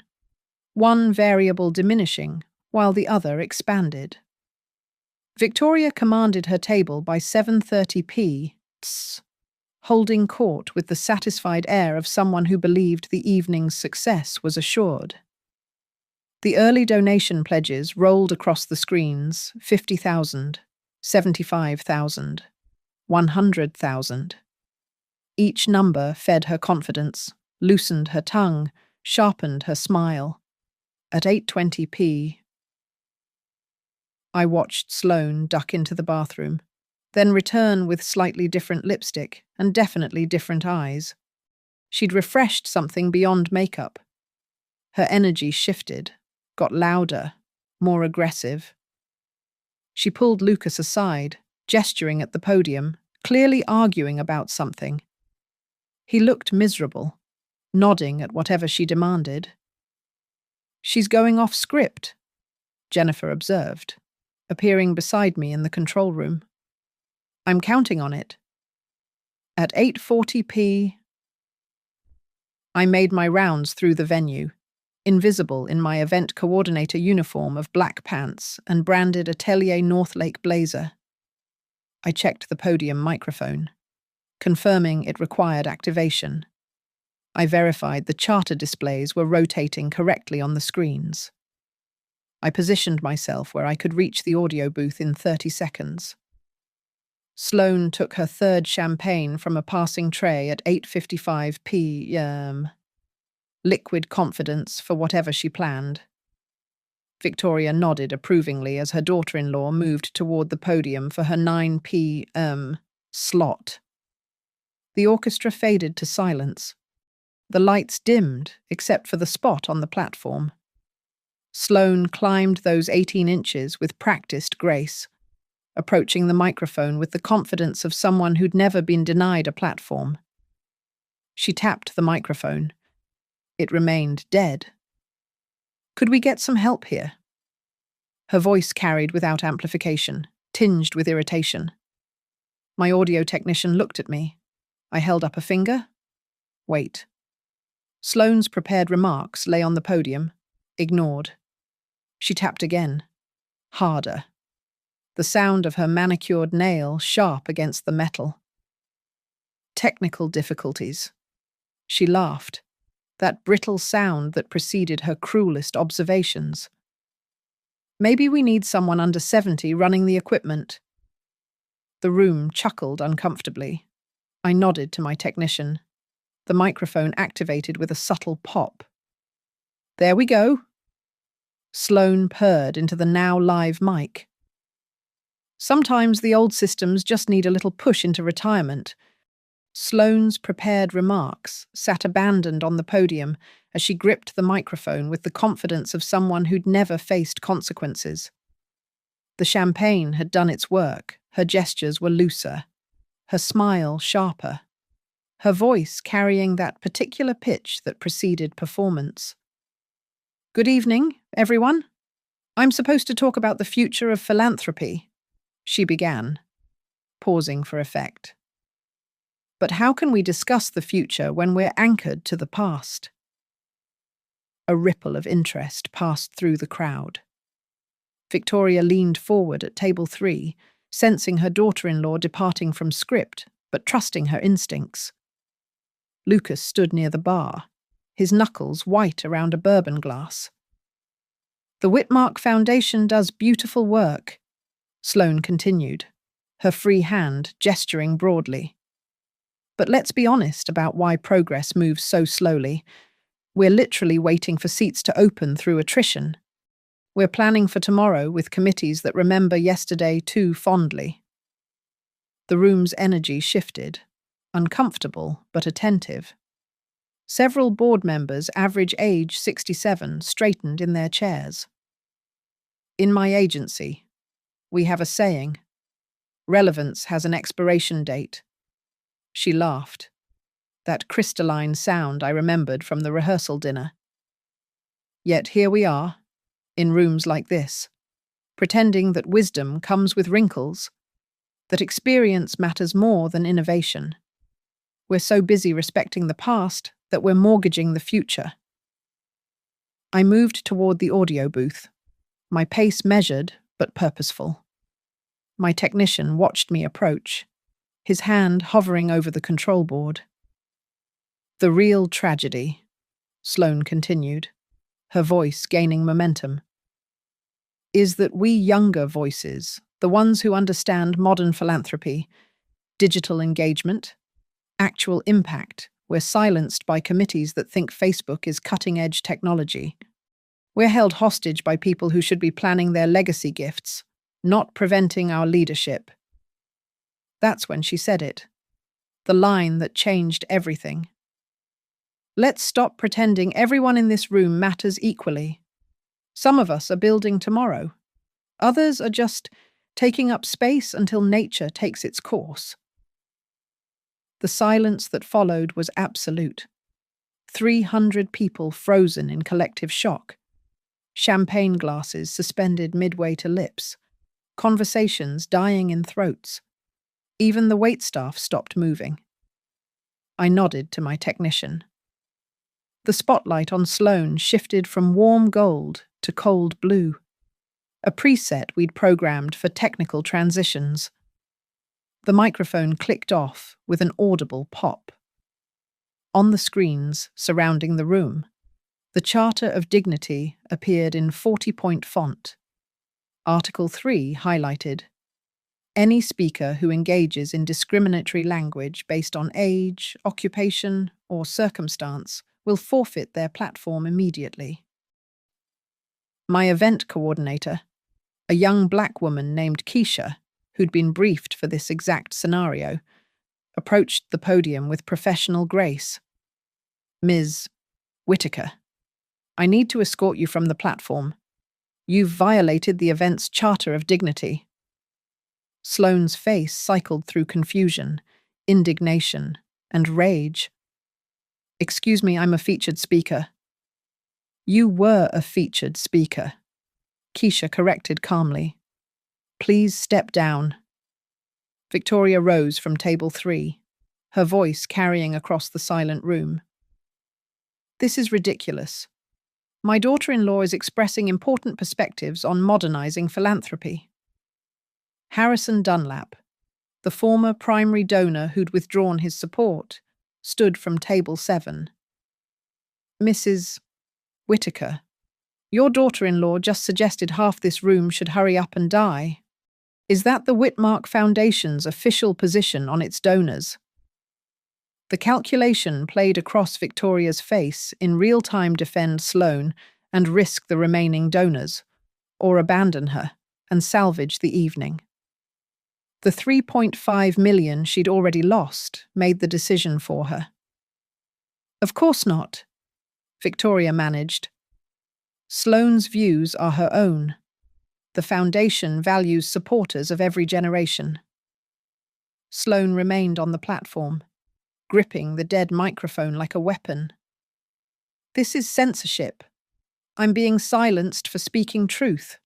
one variable diminishing while the other expanded. Victoria commanded her table by 7:30 p.m., holding court with the satisfied air of someone who believed the evening's success was assured. The early donation pledges rolled across the screens: 50,000, 75,000, 100,000. Each number fed her confidence, loosened her tongue, sharpened her smile. At 8:20 p.m., I watched Sloane duck into the bathroom, then return with slightly different lipstick and definitely different eyes. She'd refreshed something beyond makeup. Her energy shifted, got louder, more aggressive. She pulled Lucas aside, gesturing at the podium, clearly arguing about something. He looked miserable, nodding at whatever she demanded. "She's going off script," Jennifer observed, appearing beside me in the control room. "I'm counting on it." At 8:40 p.m., I made my rounds through the venue, invisible in my event coordinator uniform of black pants and branded Atelier Northlake blazer. I checked the podium microphone, confirming it required activation. I verified the charter displays were rotating correctly on the screens. I positioned myself where I could reach the audio booth in 30 seconds. Sloane took her third champagne from a passing tray at 8:55 p.m. Liquid confidence for whatever she planned. Victoria nodded approvingly as her daughter-in-law moved toward the podium for her 9 p.m. slot. The orchestra faded to silence. The lights dimmed, except for the spot on the platform. Sloane climbed those 18 inches with practiced grace, approaching the microphone with the confidence of someone who'd never been denied a platform. She tapped the microphone. It remained dead. "Could we get some help here?" Her voice carried without amplification, tinged with irritation. My audio technician looked at me. I held up a finger. Wait. Sloane's prepared remarks lay on the podium, ignored. She tapped again, harder. The sound of her manicured nail sharp against the metal. "Technical difficulties." She laughed, that brittle sound that preceded her cruelest observations. "Maybe we need someone under 70 running the equipment." The room chuckled uncomfortably. I nodded to my technician. The microphone activated with a subtle pop. There we go. Sloane purred into the now live mic. Sometimes the old systems just need a little push into retirement. Sloane's prepared remarks sat abandoned on the podium as she gripped the microphone with the confidence of someone who'd never faced consequences. The champagne had done its work. Her gestures were looser, her smile sharper, her voice carrying that particular pitch that preceded performance. Good evening, everyone. I'm supposed to talk about the future of philanthropy, she began, pausing for effect. But how can we discuss the future when we're anchored to the past? A ripple of interest passed through the crowd. Victoria leaned forward at table 3, sensing her daughter-in-law departing from script, but trusting her instincts. Lucas stood near the bar, his knuckles white around a bourbon glass. The Whitmark Foundation does beautiful work, Sloane continued, her free hand gesturing broadly. But let's be honest about why progress moves so slowly. We're literally waiting for seats to open through attrition. We're planning for tomorrow with committees that remember yesterday too fondly. The room's energy shifted, uncomfortable but attentive. Several board members, average age 67, straightened in their chairs. In my agency, we have a saying, relevance has an expiration date. She laughed, that crystalline sound I remembered from the rehearsal dinner. Yet here we are, in rooms like this, pretending that wisdom comes with wrinkles, that experience matters more than innovation. We're so busy respecting the past that we're mortgaging the future. I moved toward the audio booth, my pace measured but purposeful. My technician watched me approach, his hand hovering over the control board. The real tragedy, Sloane continued, her voice gaining momentum, is that we younger voices, the ones who understand modern philanthropy, digital engagement, actual impact, we're silenced by committees that think Facebook is cutting-edge technology. We're held hostage by people who should be planning their legacy gifts, not preventing our leadership. That's when she said it, the line that changed everything. Let's stop pretending everyone in this room matters equally. Some of us are building tomorrow. Others are just taking up space until nature takes its course. The silence that followed was absolute. 300 people frozen in collective shock. Champagne glasses suspended midway to lips. Conversations dying in throats. Even the waitstaff stopped moving. I nodded to my technician. The spotlight on Sloane shifted from warm gold to cold blue, a preset we'd programmed for technical transitions. The microphone clicked off with an audible pop. On the screens surrounding the room, the Charter of Dignity appeared in 40-point font. Article 3 highlighted, any speaker who engages in discriminatory language based on age, occupation, or circumstance will forfeit their platform immediately. My event coordinator, a young black woman named Keisha, who'd been briefed for this exact scenario, approached the podium with professional grace. Ms. Whitaker, I need to escort you from the platform. You've violated the event's Charter of Dignity. Sloane's face cycled through confusion, indignation, and rage. Excuse me, I'm a featured speaker. You were a featured speaker, Keisha corrected calmly. Please step down. Victoria rose from table 3, her voice carrying across the silent room. This is ridiculous. My daughter-in-law is expressing important perspectives on modernizing philanthropy. Harrison Dunlap, the former primary donor who'd withdrawn his support, stood from table 7. Mrs. Whitaker, your daughter-in-law just suggested half this room should hurry up and die. Is that the Whitmark Foundation's official position on its donors? The calculation played across Victoria's face in real-time: defend Sloane and risk the remaining donors, or abandon her and salvage the evening. The 3.5 million she'd already lost made the decision for her. Of course not, Victoria managed. Sloane's views are her own. The Foundation values supporters of every generation. Sloane remained on the platform, gripping the dead microphone like a weapon. This is censorship. I'm being silenced for speaking truth.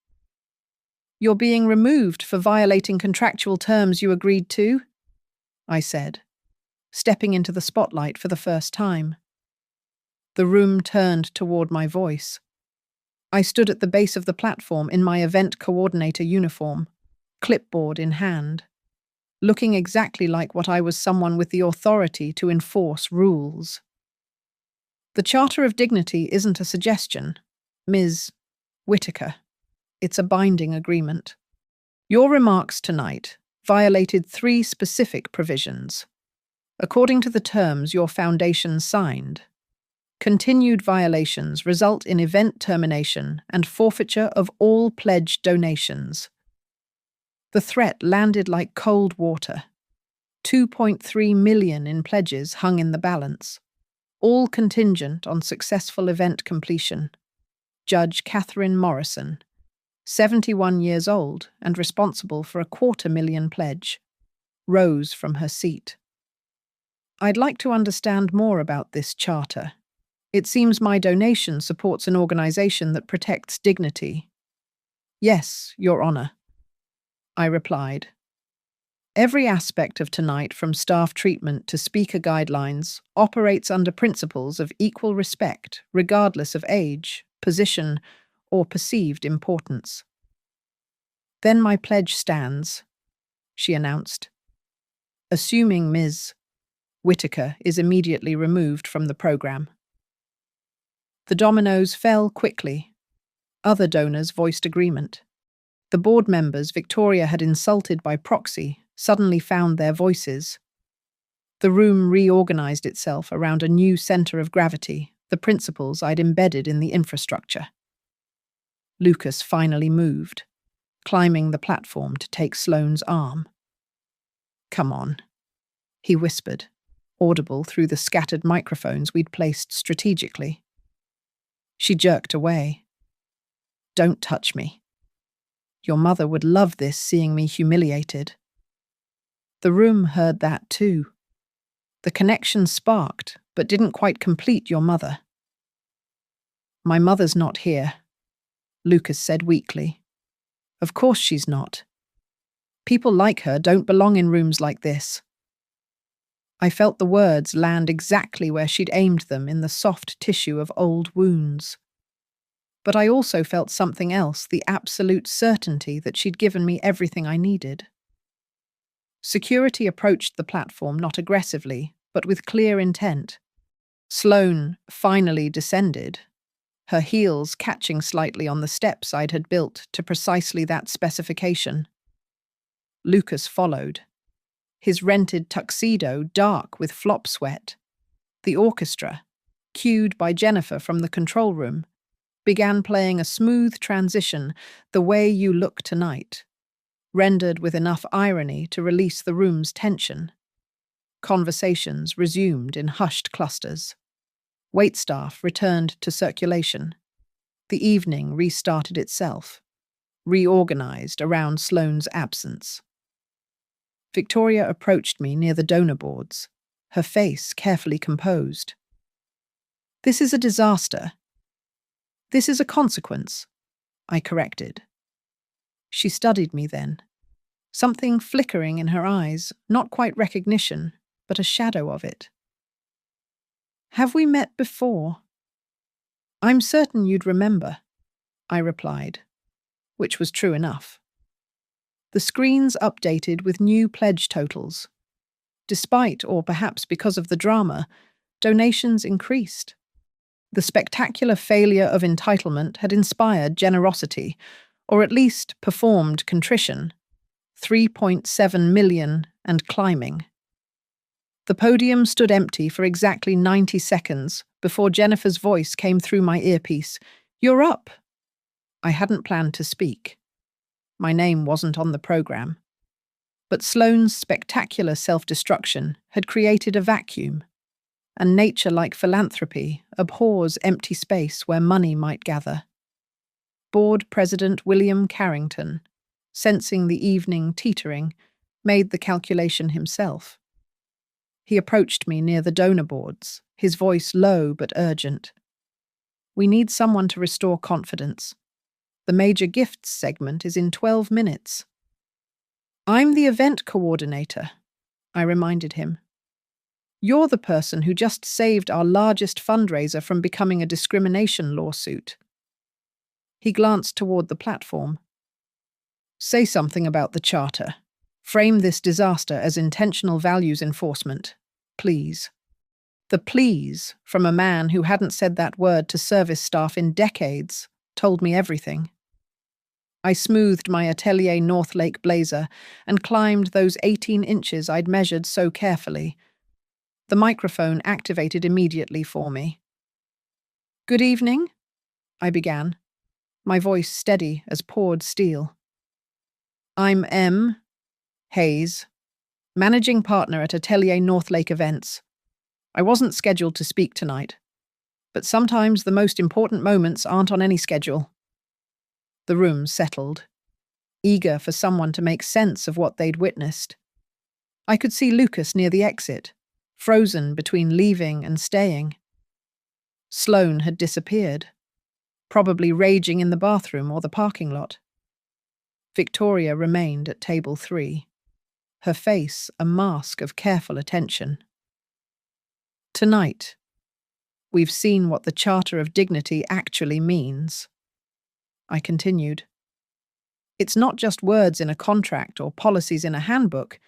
You're being removed for violating contractual terms you agreed to, I said, stepping into the spotlight for the first time. The room turned toward my voice. I stood at the base of the platform in my event coordinator uniform, clipboard in hand, looking exactly like what I was: someone with the authority to enforce rules. The Charter of Dignity isn't a suggestion, Ms. Whitaker. It's a binding agreement. Your remarks tonight violated 3 specific provisions. According to the terms your foundation signed, continued violations result in event termination and forfeiture of all pledged donations. The threat landed like cold water. 2.3 million in pledges hung in the balance, all contingent on successful event completion. Judge Catherine Morrison, 71 years old and responsible for a 250,000 pledge, rose from her seat. I'd like to understand more about this charter. It seems my donation supports an organization that protects dignity. Yes, Your Honor, I replied. Every aspect of tonight, from staff treatment to speaker guidelines, operates under principles of equal respect, regardless of age, position, or perceived importance. Then my pledge stands, she announced. Assuming Ms. Whitaker is immediately removed from the program. The dominoes fell quickly. Other donors voiced agreement. The board members Victoria had insulted by proxy suddenly found their voices. The room reorganized itself around a new center of gravity, the principles I'd embedded in the infrastructure. Lucas finally moved, climbing the platform to take Sloane's arm. Come on, he whispered, audible through the scattered microphones we'd placed strategically. She jerked away. Don't touch me. Your mother would love this, seeing me humiliated. The room heard that too. The connection sparked, but didn't quite complete your mother. My mother's not here, Lucas said weakly. Of course she's not. People like her don't belong in rooms like this. I felt the words land exactly where she'd aimed them, in the soft tissue of old wounds. But I also felt something else, the absolute certainty that she'd given me everything I needed. Security approached the platform not aggressively, but with clear intent. Sloane finally descended, her heels catching slightly on the steps I'd had built to precisely that specification. Lucas followed, his rented tuxedo dark with flop sweat. The orchestra, cued by Jennifer from the control room, began playing a smooth transition, The Way You Look Tonight, rendered with enough irony to release the room's tension. Conversations resumed in hushed clusters. Waitstaff returned to circulation. The evening restarted itself, reorganized around Sloane's absence. Victoria approached me near the donor boards, her face carefully composed. This is a disaster. This is a consequence, I corrected. She studied me then, something flickering in her eyes, not quite recognition, but a shadow of it. Have we met before? I'm certain you'd remember, I replied, which was true enough. The screens updated with new pledge totals. Despite, or perhaps because of the drama, donations increased. The spectacular failure of entitlement had inspired generosity, or at least performed contrition. 3.7 million and climbing. The podium stood empty for exactly 90 seconds before Jennifer's voice came through my earpiece. "You're up." I hadn't planned to speak. My name wasn't on the program. But Sloane's spectacular self-destruction had created a vacuum, and nature, like philanthropy, abhors empty space where money might gather. Board President William Carrington, sensing the evening teetering, made the calculation himself. He approached me near the donor boards, his voice low but urgent. "We need someone to restore confidence. The major gifts segment is in 12 minutes. "I'm the event coordinator," I reminded him. "You're the person who just saved our largest fundraiser from becoming a discrimination lawsuit." He glanced toward the platform. "Say something about the charter. Frame this disaster as intentional values enforcement. Please." The please from a man who hadn't said that word to service staff in decades told me everything. I smoothed my Atelier Northlake blazer and climbed those 18 inches I'd measured so carefully. The microphone activated immediately for me. "Good evening," I began, my voice steady as poured steel. "I'm M. Hayes, managing partner at Atelier Northlake Events. I wasn't scheduled to speak tonight, but sometimes the most important moments aren't on any schedule." The room settled, eager for someone to make sense of what they'd witnessed. I could see Lucas near the exit, frozen between leaving and staying. Sloane had disappeared, probably raging in the bathroom or the parking lot. Victoria remained at table 3, her face a mask of careful attention. "Tonight, we've seen what the Charter of Dignity actually means," I continued. "It's not just words in a contract or policies in a handbook.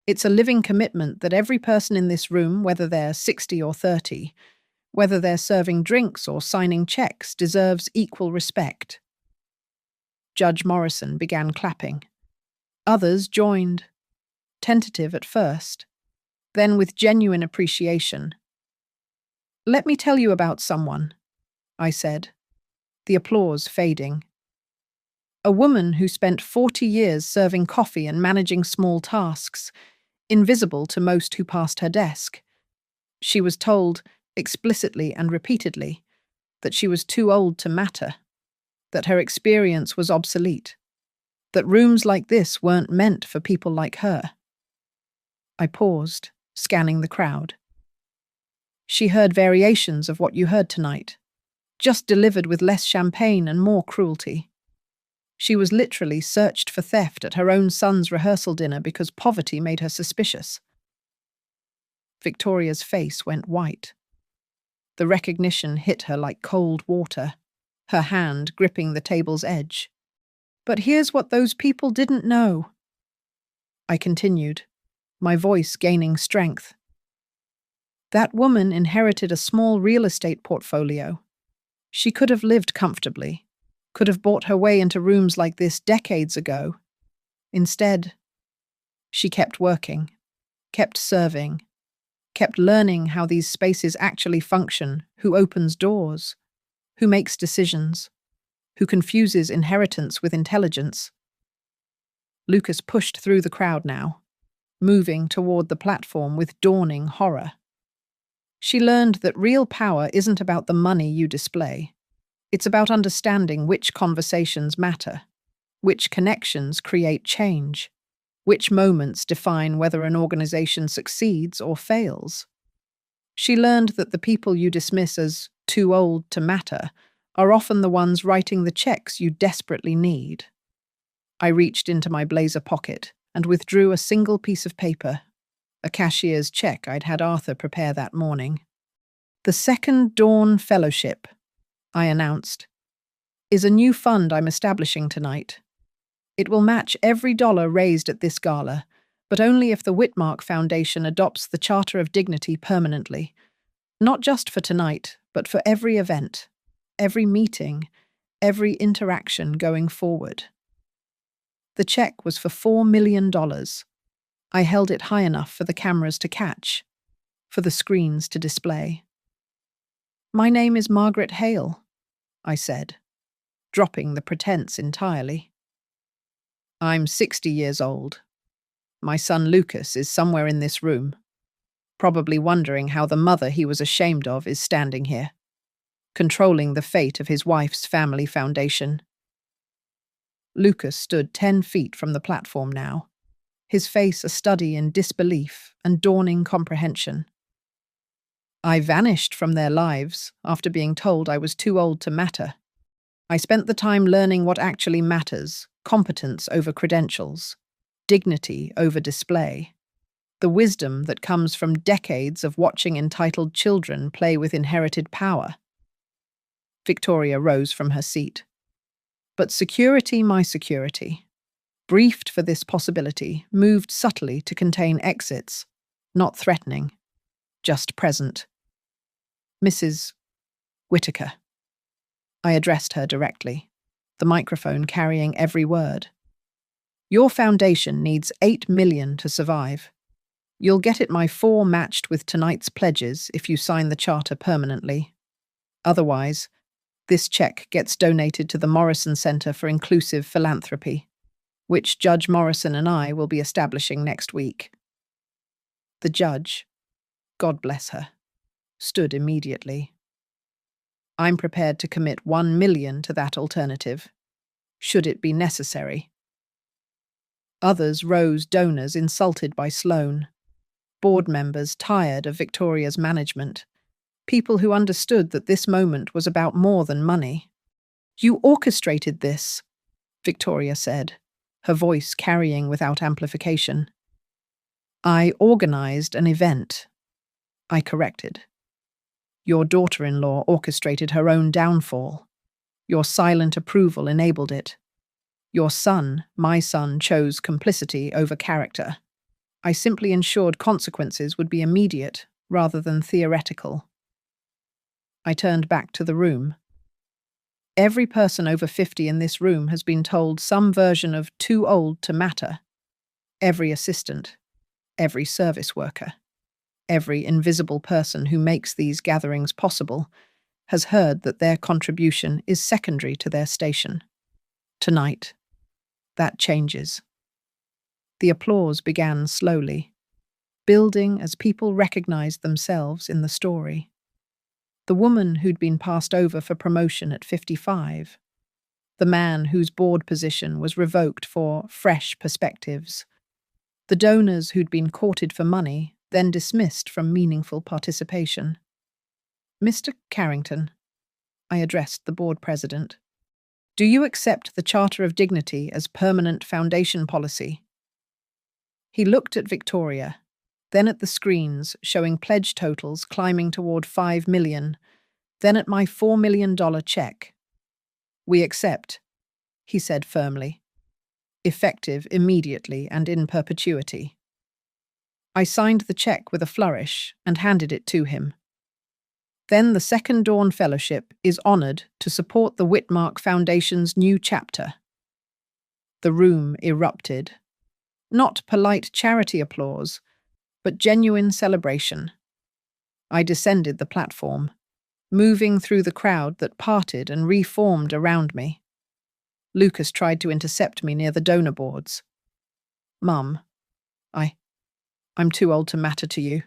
It's a living commitment that every person in this room, whether they're 60 or 30, whether they're serving drinks or signing checks, deserves equal respect." Judge Morrison began clapping. Others joined, tentative at first, then with genuine appreciation. "Let me tell you about someone," I said, the applause fading. "A woman who spent 40 years serving coffee and managing small tasks, invisible to most who passed her desk. She was told, explicitly and repeatedly, that she was too old to matter, that her experience was obsolete, that rooms like this weren't meant for people like her." I paused, scanning the crowd. "She heard variations of what you heard tonight, just delivered with less champagne and more cruelty. She was literally searched for theft at her own son's rehearsal dinner because poverty made her suspicious." Victoria's face went white. The recognition hit her like cold water, her hand gripping the table's edge. "But here's what those people didn't know," I continued, my voice gaining strength. "That woman inherited a small real estate portfolio. She could have lived comfortably, could have bought her way into rooms like this decades ago. Instead, she kept working, kept serving, kept learning how these spaces actually function, who opens doors, who makes decisions, who confuses inheritance with intelligence." Lucas pushed through the crowd now, moving toward the platform with dawning horror. "She learned that real power isn't about the money you display. It's about understanding which conversations matter, which connections create change, which moments define whether an organization succeeds or fails. She learned that the people you dismiss as too old to matter are often the ones writing the checks you desperately need." I reached into my blazer pocket and withdrew a single piece of paper, a cashier's check I'd had Arthur prepare that morning. "The Second Dawn Fellowship," I announced, "is a new fund I'm establishing tonight. It will match every dollar raised at this gala, but only if the Whitmark Foundation adopts the Charter of Dignity permanently. Not just for tonight, but for every event, every meeting, every interaction going forward." The check was for $4 million. I held it high enough for the cameras to catch, for the screens to display. "My name is Margaret Hale," I said, dropping the pretense entirely. "I'm 60 years old. My son Lucas is somewhere in this room, probably wondering how the mother he was ashamed of is standing here, controlling the fate of his wife's family foundation." Lucas stood 10 feet from the platform now, his face a study in disbelief and dawning comprehension. "I vanished from their lives after being told I was too old to matter. I spent the time learning what actually matters, competence over credentials, dignity over display, the wisdom that comes from decades of watching entitled children play with inherited power." Victoria rose from her seat. But security, my security, briefed for this possibility, moved subtly to contain exits, not threatening, just present. "Mrs. Whitaker." I addressed her directly, the microphone carrying every word. "Your foundation needs $8 million to survive. You'll get it my 4 matched with tonight's pledges if you sign the charter permanently. Otherwise, this check gets donated to the Morrison Center for Inclusive Philanthropy, which Judge Morrison and I will be establishing next week." The judge, God bless her, stood immediately. "I'm prepared to commit $1 million to that alternative, should it be necessary." Others rose, donors insulted by Sloan, board members tired of Victoria's management, people who understood that this moment was about more than money. "You orchestrated this," Victoria said, her voice carrying without amplification. "I organized an event," I corrected. "Your daughter-in-law orchestrated her own downfall. Your silent approval enabled it. Your son, my son, chose complicity over character. I simply ensured consequences would be immediate rather than theoretical." I turned back to the room. Every person over 50 in this room has been told some version of too old to matter. Every assistant, every service worker, every invisible person who makes these gatherings possible has heard that their contribution is secondary to their station. Tonight, that changes. The applause began slowly, building as people recognized themselves in the story. The woman who'd been passed over for promotion at 55. The man whose board position was revoked for fresh perspectives. The donors who'd been courted for money, then dismissed from meaningful participation. "Mr. Carrington," I addressed the board president, "do you accept the Charter of Dignity as permanent foundation policy?" He looked at Victoria, then at the screens showing pledge totals climbing toward $5 million, then at my $4 million check. "We accept," he said firmly, "effective immediately and in perpetuity." I signed the check with a flourish and handed it to him. "Then the Second Dawn Fellowship is honored to support the Whitmark Foundation's new chapter." The room erupted. Not polite charity applause, but genuine celebration. I descended the platform, moving through the crowd that parted and reformed around me. Lucas tried to intercept me near the donor boards. "Mum, I'm too old to matter to you."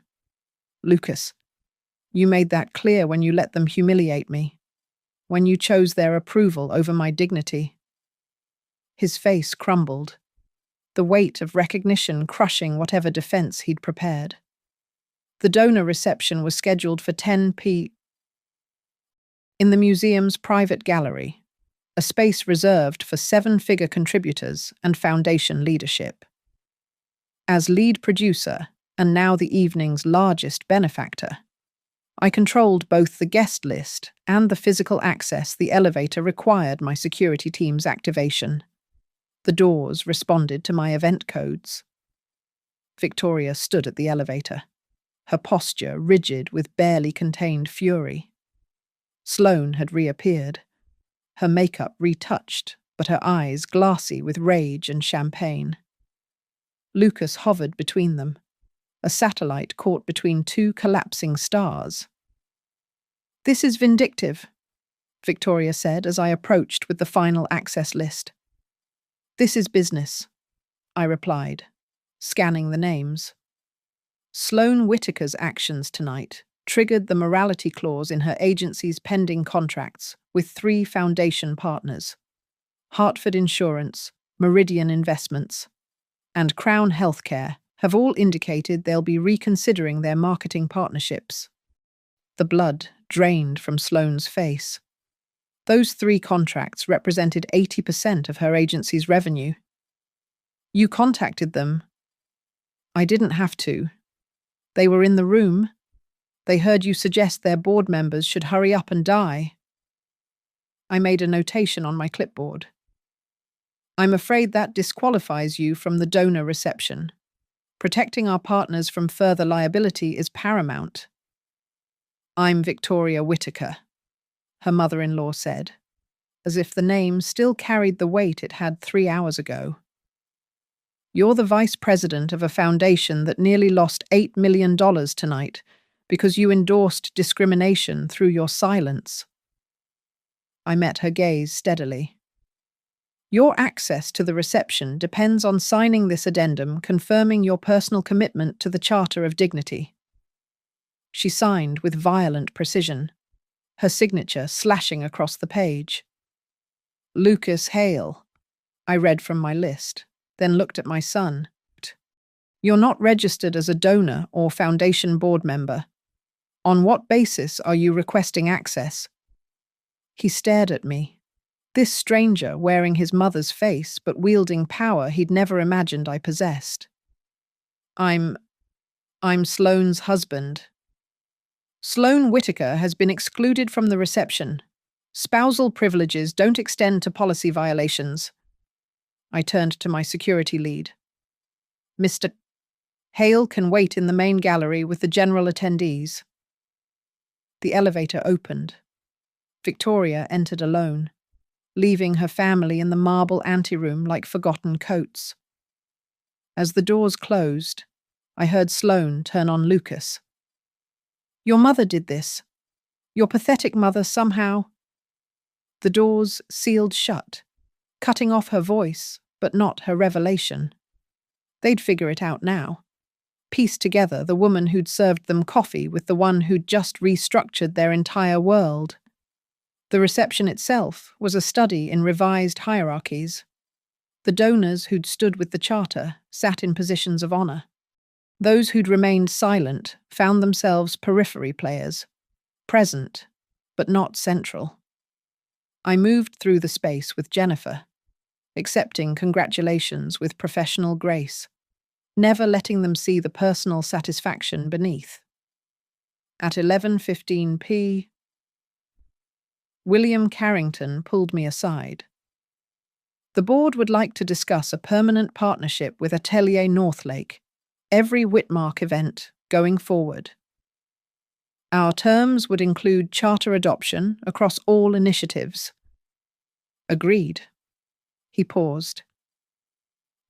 "Lucas, you made that clear when you let them humiliate me, when you chose their approval over my dignity." His face crumbled, the weight of recognition crushing whatever defense he'd prepared. The donor reception was scheduled for 10 p.m. in the museum's private gallery, a space reserved for 7-figure contributors and foundation leadership. As lead producer, and now the evening's largest benefactor, I controlled both the guest list and the physical access the elevator required my security team's activation. The doors responded to my event codes. Victoria stood at the elevator, her posture rigid with barely contained fury. Sloan had reappeared, her makeup retouched, but her eyes glassy with rage and champagne. Lucas hovered between them, a satellite caught between two collapsing stars. "This is vindictive," Victoria said as I approached with the final access list. "This is business," I replied, scanning the names. Sloane Whitaker's actions tonight triggered the morality clause in her agency's pending contracts with 3 foundation partners: Hartford Insurance, Meridian Investments, and Crown Healthcare have all indicated they'll be reconsidering their marketing partnerships. The blood drained from Sloane's face. Those 3 contracts represented 80% of her agency's revenue. "You contacted them." "I didn't have to. They were in the room. They heard you suggest their board members should hurry up and die." I made a notation on my clipboard. "I'm afraid that disqualifies you from the donor reception. Protecting our partners from further liability is paramount." "I'm Victoria Whitaker," her mother-in-law said, as if the name still carried the weight it had 3 hours ago. "You're the vice president of a foundation that nearly lost $8 million tonight because you endorsed discrimination through your silence." I met her gaze steadily. "Your access to the reception depends on signing this addendum confirming your personal commitment to the Charter of Dignity." She signed with violent precision, her signature slashing across the page. "Lucas Hale," I read from my list, then looked at my son. "You're not registered as a donor or foundation board member. On what basis are you requesting access?" He stared at me. This stranger wearing his mother's face but wielding power he'd never imagined I possessed. I'm Sloane's husband." "Sloane Whitaker has been excluded from the reception. Spousal privileges don't extend to policy violations." I turned to my security lead. "Mr. Hale can wait in the main gallery with the general attendees." The elevator opened. Victoria entered alone, leaving her family in the marble anteroom like forgotten coats. As the doors closed, I heard Sloane turn on Lucas. "Your mother did this. Your pathetic mother somehow—" The doors sealed shut, cutting off her voice, but not her revelation. They'd figure it out now. Piece together the woman who'd served them coffee with the one who'd just restructured their entire world. The reception itself was a study in revised hierarchies. The donors who'd stood with the charter sat in positions of honor. Those who'd remained silent found themselves periphery players, present, but not central. I moved through the space with Jennifer, accepting congratulations with professional grace, never letting them see the personal satisfaction beneath. At 11:15 p., William Carrington pulled me aside. "The board would like to discuss a permanent partnership with Atelier Northlake, every Whitmark event going forward. Our terms would include charter adoption across all initiatives." "Agreed." He paused.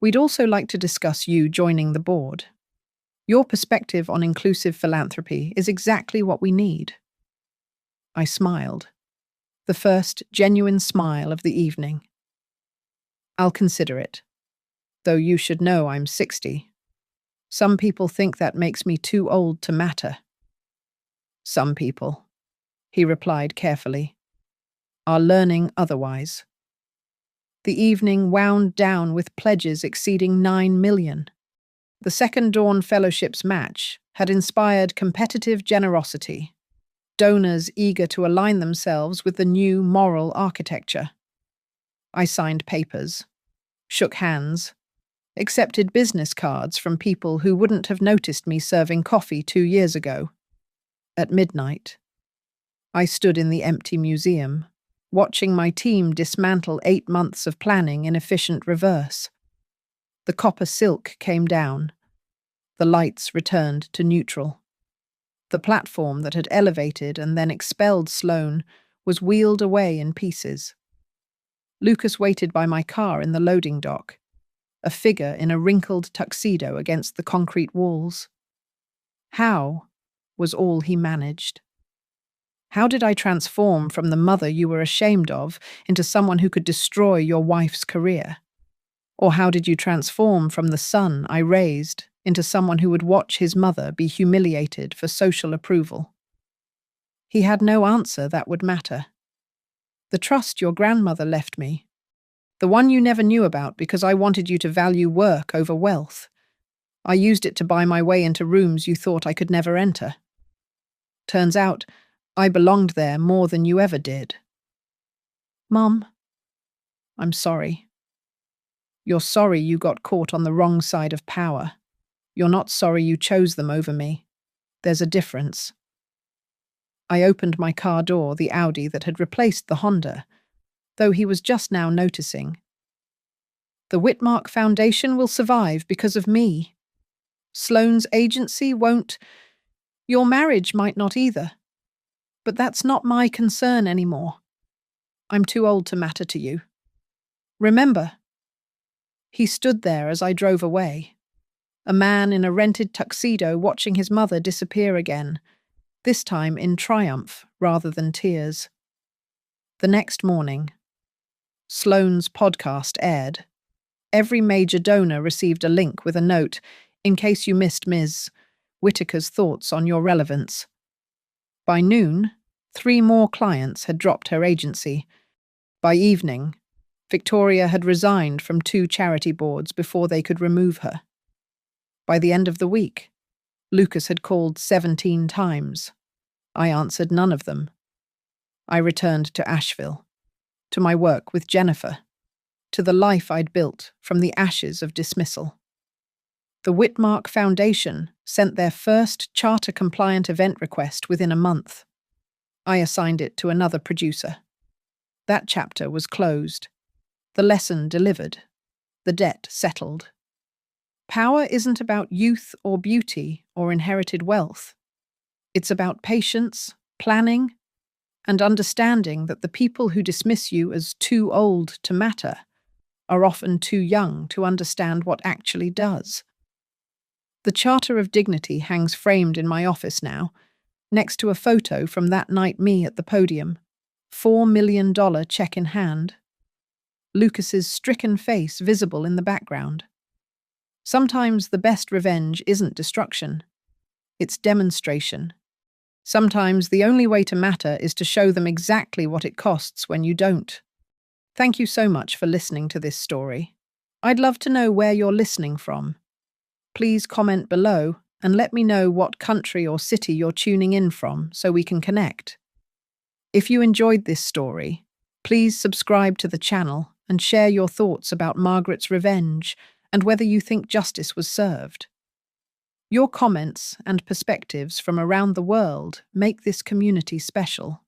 "We'd also like to discuss you joining the board. Your perspective on inclusive philanthropy is exactly what we need." I smiled, the first genuine smile of the evening. "I'll consider it, though you should know I'm 60. Some people think that makes me too old to matter." "Some people," he replied carefully, "are learning otherwise." The evening wound down with pledges exceeding 9 million. The Second Dawn Fellowship's match had inspired competitive generosity, donors eager to align themselves with the new moral architecture. I signed papers, shook hands, accepted business cards from people who wouldn't have noticed me serving coffee 2 years ago. At midnight, I stood in the empty museum, watching my team dismantle 8 months of planning in efficient reverse. The copper silk came down. The lights returned to neutral. The platform that had elevated and then expelled Sloane was wheeled away in pieces. Lucas waited by my car in the loading dock, a figure in a wrinkled tuxedo against the concrete walls. How was all he managed. How did I transform from the mother you were ashamed of into someone who could destroy your wife's career? Or how did you transform from the son I raised into someone who would watch his mother be humiliated for social approval? He had no answer that would matter. The trust your grandmother left me, the one you never knew about because I wanted you to value work over wealth. I used it to buy my way into rooms you thought I could never enter. Turns out, I belonged there more than you ever did. Mom, I'm sorry. You're sorry you got caught on the wrong side of power. You're not sorry you chose them over me. There's a difference. I opened my car door, the Audi that had replaced the Honda, though he was just now noticing. The Whitmark Foundation will survive because of me. Sloane's agency won't. Your marriage might not either. But that's not my concern anymore. I'm too old to matter to you. Remember. He stood there as I drove away. A man in a rented tuxedo watching his mother disappear again, this time in triumph rather than tears. The next morning, Sloane's podcast aired. Every major donor received a link with a note, in case you missed Ms. Whitaker's thoughts on your relevance. By noon, 3 more clients had dropped her agency. By evening, Victoria had resigned from 2 charity boards before they could remove her. By the end of the week, Lucas had called 17 times. I answered none of them. I returned to Asheville, to my work with Jennifer, to the life I'd built from the ashes of dismissal. The Whitmark Foundation sent their first charter-compliant event request within a month. I assigned it to another producer. That chapter was closed. The lesson delivered. The debt settled. Power isn't about youth or beauty or inherited wealth. It's about patience, planning, and understanding that the people who dismiss you as too old to matter are often too young to understand what actually does. The Charter of Dignity hangs framed in my office now, next to a photo from that night me at the podium, $4 million check in hand. Lucas's stricken face visible in the background. Sometimes the best revenge isn't destruction. It's demonstration. Sometimes the only way to matter is to show them exactly what it costs when you don't. Thank you so much for listening to this story. I'd love to know where you're listening from. Please comment below and let me know what country or city you're tuning in from so we can connect. If you enjoyed this story, please subscribe to the channel and share your thoughts about Margaret's revenge and whether you think justice was served. Your comments and perspectives from around the world make this community special.